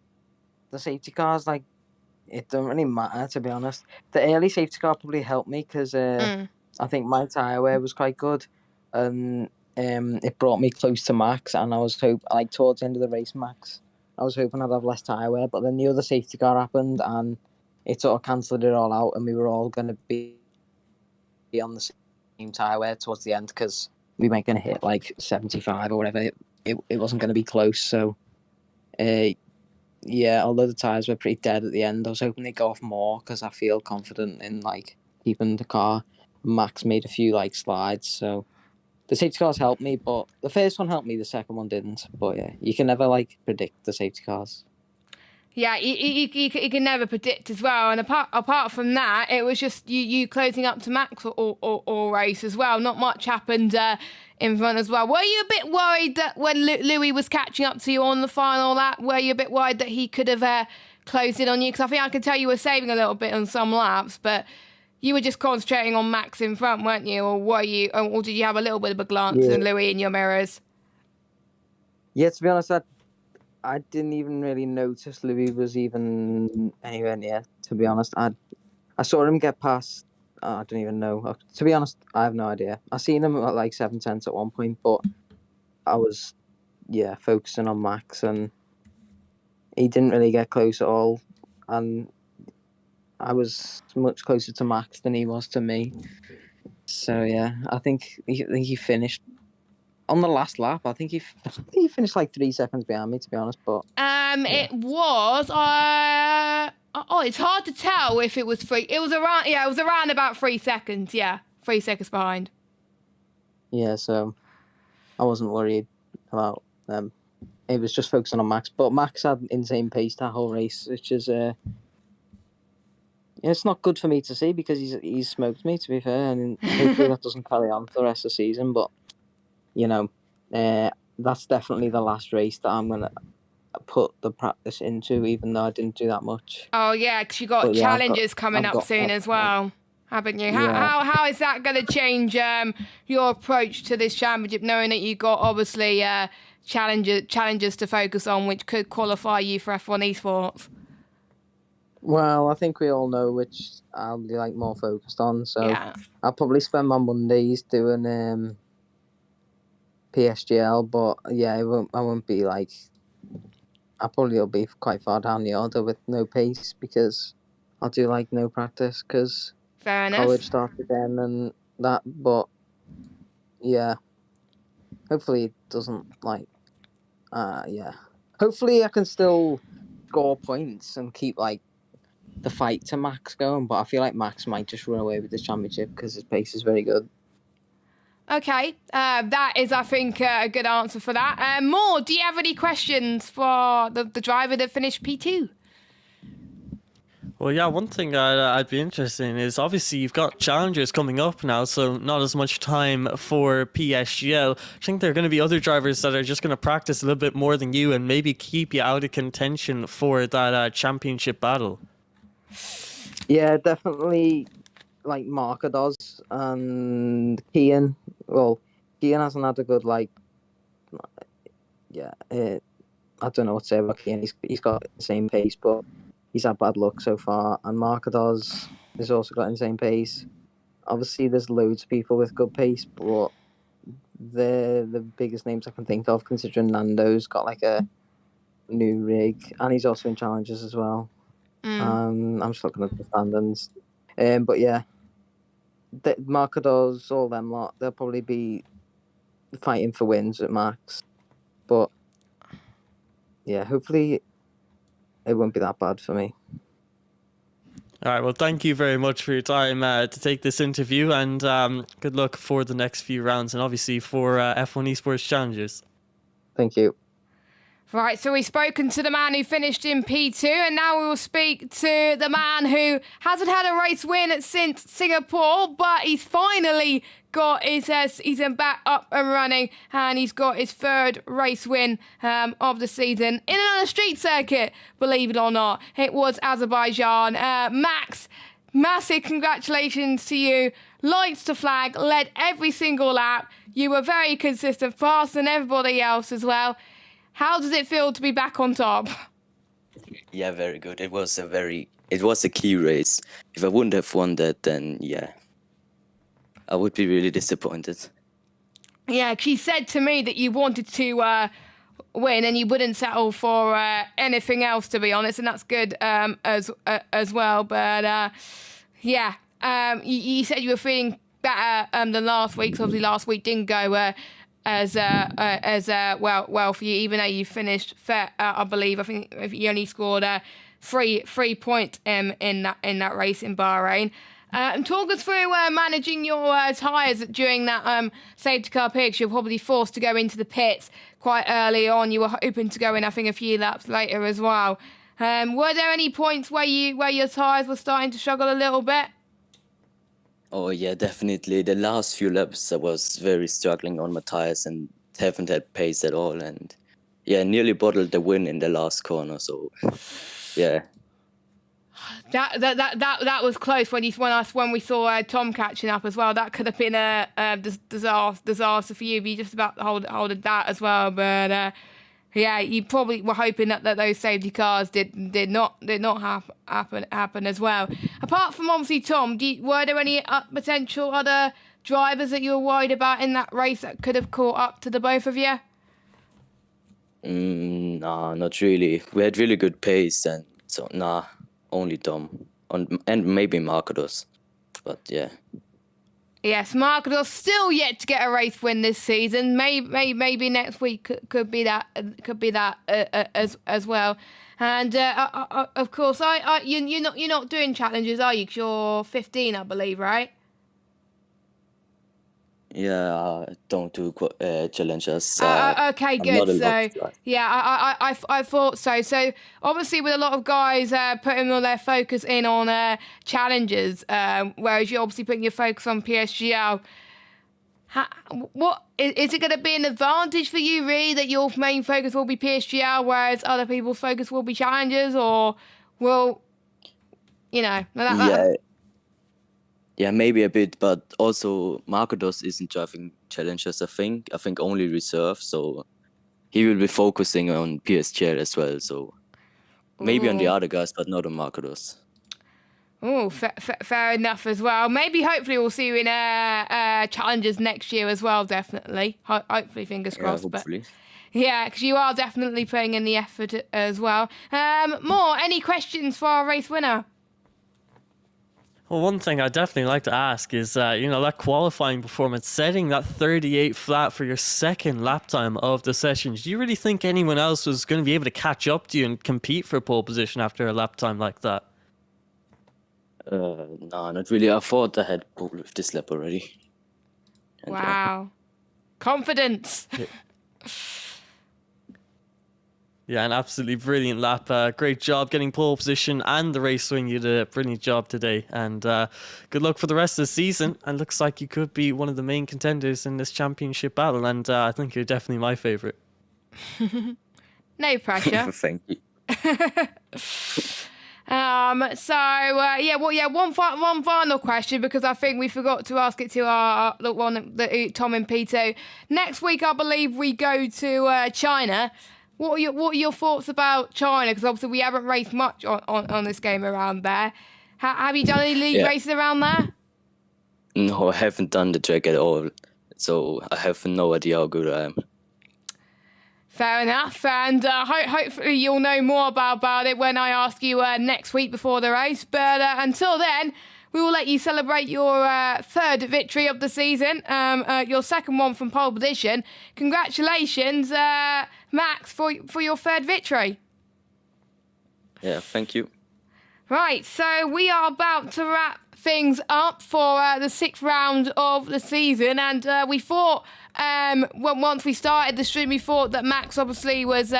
the safety cars, like, it don't really matter, to be honest. The early safety car probably helped me because I think my tyre wear was quite good, and it brought me close to Max, and I was towards the end of the race, Max, I was hoping I'd have less tyre wear, but then the other safety car happened, and it sort of cancelled it all out, and we were all going to be on the same tyre wear towards the end because we weren't going to hit like 75 or whatever. It wasn't going to be close, so yeah, although the tyres were pretty dead at the end, I was hoping they'd go off more because I feel confident in like keeping the car. Max made a few like slides, so the safety cars helped me, but the first one helped me, the second one didn't. But yeah, you can never like predict the safety cars. Yeah, you can never predict as well. And apart from that, it was just you closing up to Max all race as well. Not much happened in front as well. Were you a bit worried that when Louis was catching up to you on the final lap, were you a bit worried that he could have closed in on you? Because I think I could tell you were saving a little bit on some laps, but you were just concentrating on Max in front, weren't you? Or did you have a little bit of a glance at Louis in your mirrors? Yeah, to be honest, I didn't even really notice Louis was even anywhere near, to be honest. I saw him get past, I don't even know. To be honest, I have no idea. I seen him at like 7/10 at one point, but I was, focusing on Max, and he didn't really get close at all. And I was much closer to Max than he was to me. So yeah, I think he finished on the last lap. I think he finished like 3 seconds behind me, to be honest. But it was it's hard to tell if it was 3. It was around about 3 seconds. Yeah, 3 seconds behind. Yeah, so I wasn't worried about them. It was just focusing on Max. But Max had insane pace that whole race, which is it's not good for me to see because he's smoked me, to be fair, and hopefully that doesn't carry on for the rest of the season. But that's definitely the last race that I'm gonna put the practice into, even though I didn't do that much. Oh yeah, because you got challenges coming up soon as well, haven't you? How is that going to change your approach to this championship, knowing that you got obviously challenges to focus on, which could qualify you for F1 esports? Well, I think we all know which I'll be like more focused on. So I'll probably spend my Mondays doing PSGL, but yeah, I won't be like. I probably will be quite far down the order with no pace because I'll do like no practice because college starts again and that. But yeah, hopefully it doesn't like. Hopefully I can still score points and keep like the fight to Max going, but I feel like Max might just run away with this championship because his pace is very good. Okay, that is, I think, a good answer for that. More, do you have any questions for the driver that finished P2? Well, yeah, one thing I'd be interested in is obviously you've got challengers coming up now, so not as much time for PSGL. I think there are going to be other drivers that are just going to practice a little bit more than you and maybe keep you out of contention for that championship battle. Yeah, definitely. Like Marker does, and Kian. Well, Kian hasn't had a good I don't know what to say about Kian. He's got the same pace, but he's had bad luck so far. And Markados has also got insane pace. Obviously, there's loads of people with good pace, but they're the biggest names I can think of, considering Nando's got like a new rig, and he's also in challenges as well. I'm just looking at the standings. But yeah, Markados, all them lot, they'll probably be fighting for wins at Max. But yeah, hopefully it won't be that bad for me. All right, well, thank you very much for your time to take this interview, and good luck for the next few rounds, and obviously for F1 Esports Challengers. Thank you. Right, so we've spoken to the man who finished in P2, and now we will speak to the man who hasn't had a race win since Singapore, but he's finally got he's back up and running, and he's got his third race win of the season in another street circuit, believe it or not. It was Azerbaijan. Max, massive congratulations to you. Lights to flag, led every single lap. You were very consistent, faster than everybody else as well. How does it feel to be back on top? Yeah, very good. It was a key race. If I wouldn't have won that, then yeah, I would be really disappointed. Yeah, she said to me that you wanted to win and you wouldn't settle for anything else, to be honest, and that's good as well. But yeah, you said you were feeling better than last week. So obviously last week didn't go as well for you, even though you finished fair, I believe. I think you only scored 3 points in that race in Bahrain. And talk us through managing your tyres during that safety car pitch. You're probably forced to go into the pits quite early on. You were hoping to go in, I think, a few laps later as well. Were there any points where your tyres were starting to struggle a little bit? Oh yeah, definitely. The last few laps I was very struggling on my tires and haven't had pace at all, and yeah, nearly bottled the win in the last corner. So yeah. That was close when we saw Tom catching up as well. That could have been a disaster for you. But you just about holded that as well. But yeah, you probably were hoping that those safety cars did not happen as well. Apart from obviously Tom, were there any potential other drivers that you were worried about in that race that could have caught up to the both of you? Nah, not really. We had really good pace, and so nah. Only Dom, and maybe Marcos, but yeah. Yes, Marcos still yet to get a race win this season. Maybe next week could be that as well. And of course, you're not doing challenges, are you? 'Cause you're 15, I believe, right? Yeah, I don't do challenges. Okay, good. So yeah, I thought so. So obviously, with a lot of guys putting all their focus in on challenges, whereas you're obviously putting your focus on PSGL. What is it going to be an advantage for you, really, that your main focus will be PSGL, whereas other people's focus will be challenges, or will Yeah, maybe a bit, but also Marcos isn't driving challenges, I think. I think only reserve, so he will be focusing on PSGL as well. So maybe on the other guys, but not on Marcos. Oh, fair enough as well. Maybe, hopefully, we'll see you in challenges next year as well. Definitely, hopefully, fingers crossed. Hopefully. But yeah, because you are definitely putting in the effort as well. More, any questions for our race winner? Well, one thing I'd definitely like to ask is, that qualifying performance, setting that 38 flat for your second lap time of the sessions. Do you really think anyone else was going to be able to catch up to you and compete for pole position after a lap time like that? No, not really. I thought I had pulled with this lap already. And, Wow. Confidence. Yeah, an absolutely brilliant lap. Great job getting pole position and the race win. You did a brilliant job today. And good luck for the rest of the season. And looks like you could be one of the main contenders in this championship battle. And I think you're definitely my favourite. No pressure. Thank you. One final question, because I think we forgot to ask it to our Tom and Peter. Next week, I believe we go to China. What are your thoughts about China? Because obviously we haven't raced much on this game around there. Have you done any league races around there? No, I haven't done the track at all. So I have no idea how good I am. Fair enough, and hopefully you'll know more about it when I ask you next week before the race. But until then, we will let you celebrate your third victory of the season, your second one from pole position. Congratulations, Max, for your third victory. Yeah, thank you. Right, so we are about to wrap things up for the sixth round of the season, and we thought... once we started the stream, we thought that Max obviously was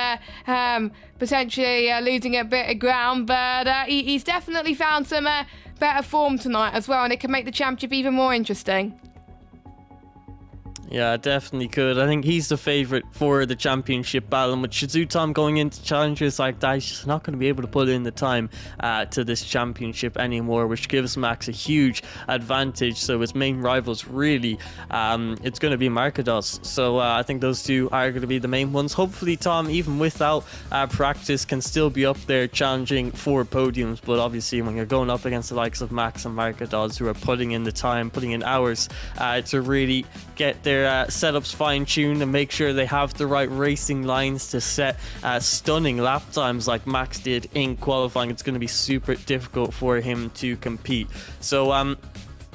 potentially losing a bit of ground, but he's definitely found some better form tonight as well, and it can make the championship even more interesting. Yeah, definitely could. I think he's the favourite for the championship battle. And with Shizou Tom going into challenges like that, he's just not going to be able to put in the time to this championship anymore, which gives Max a huge advantage. So his main rivals really, it's going to be Markados. So I think those two are going to be the main ones. Hopefully Tom, even without practice, can still be up there challenging for podiums. But obviously when you're going up against the likes of Max and Markados, who are putting in the time, putting in hours to really get their setups fine-tuned and make sure they have the right racing lines to set stunning lap times like Max did in qualifying, it's going to be super difficult for him to compete. So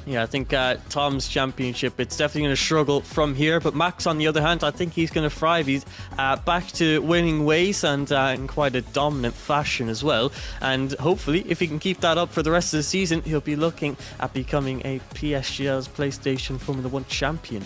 yeah, I think Tom's championship, it's definitely going to struggle from here. But Max, on the other hand, I think he's going to thrive. He's back to winning ways and in quite a dominant fashion as well. And hopefully, if he can keep that up for the rest of the season, he'll be looking at becoming a PSGL's PlayStation Formula 1 champion.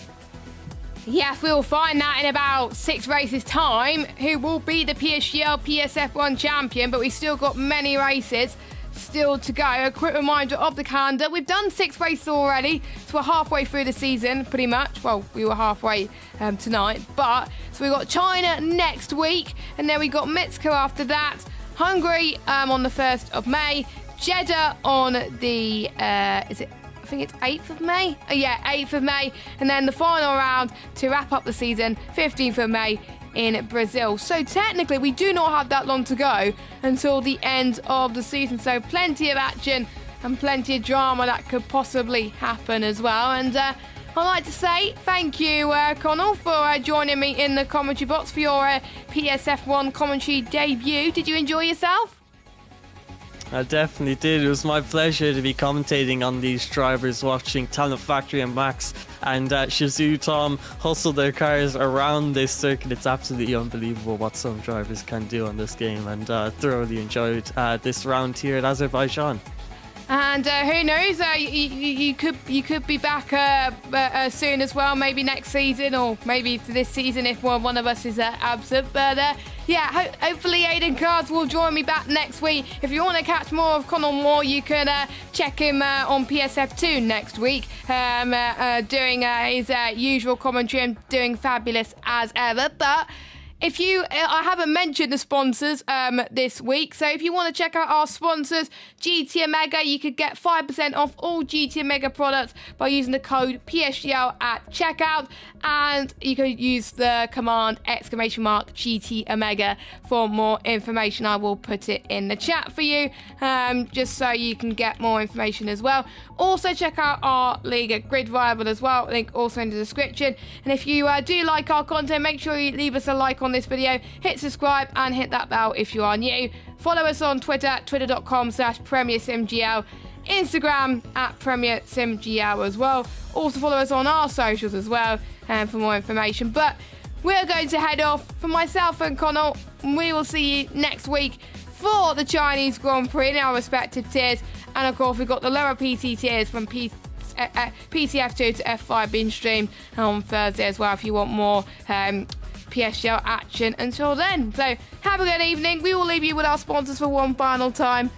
Yes, we'll find that in about 6 races' time, who will be the PSGL PSF1 champion, but we've still got many races still to go. A quick reminder of the calendar. We've done 6 races already, so we're halfway through the season, pretty much. Well, we were halfway tonight, but so we've got China next week, and then we got Mexico after that, Hungary on the 1st of May, Jeddah on the, I think it's 8th of May? 8th of May. And then the final round to wrap up the season, 15th of May in Brazil. So technically, we do not have that long to go until the end of the season. So plenty of action and plenty of drama that could possibly happen as well. And I'd like to say thank you, Connell, for joining me in the commentary box for your PSF1 commentary debut. Did you enjoy yourself? I definitely did. It was my pleasure to be commentating on these drivers, watching Talent Factory and Max and Shizou Tom hustle their cars around this circuit. It's absolutely unbelievable what some drivers can do on this game, and thoroughly enjoyed this round here at Azerbaijan. And who knows, you could be back soon as well, maybe next season or maybe for this season if one of us is absent. But yeah, hopefully Aidan Cards will join me back next week. If you want to catch more of Connell Moore, you can check him on PSF2 next week, doing his usual commentary and doing fabulous as ever. But I haven't mentioned the sponsors this week, so if you want to check out our sponsors, GT Omega, you could get 5% off all GT Omega products by using the code PSGL at checkout, and you could use the command !GT Omega for more information. I will put it in the chat for you, just so you can get more information as well. Also check out our Liga Grid Rival as well, link also in the description. And if you do like our content, make sure you leave us a like on this video, hit subscribe and hit that bell if you are new. Follow us on Twitter, twitter.com/PremierSimGL, Instagram @PremierSimGL as well. Also follow us on our socials as well for more information. But we're going to head off. For myself and Connell, we will see you next week for the Chinese Grand Prix in our respective tiers. And of course, we've got the lower PC tiers from PCF2 to F5 being streamed on Thursday as well if you want more PSGL action until then. So have a good evening. We will leave you with our sponsors for one final time.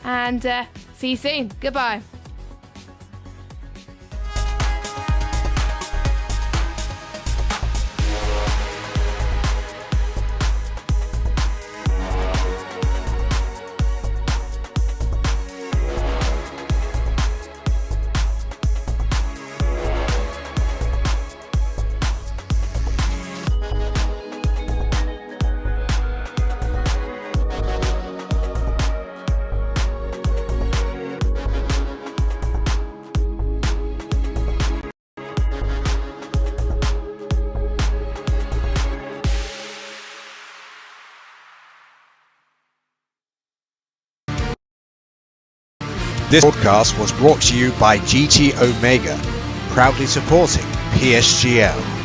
And see you soon. Goodbye. This broadcast was brought to you by GT Omega, proudly supporting PSGL.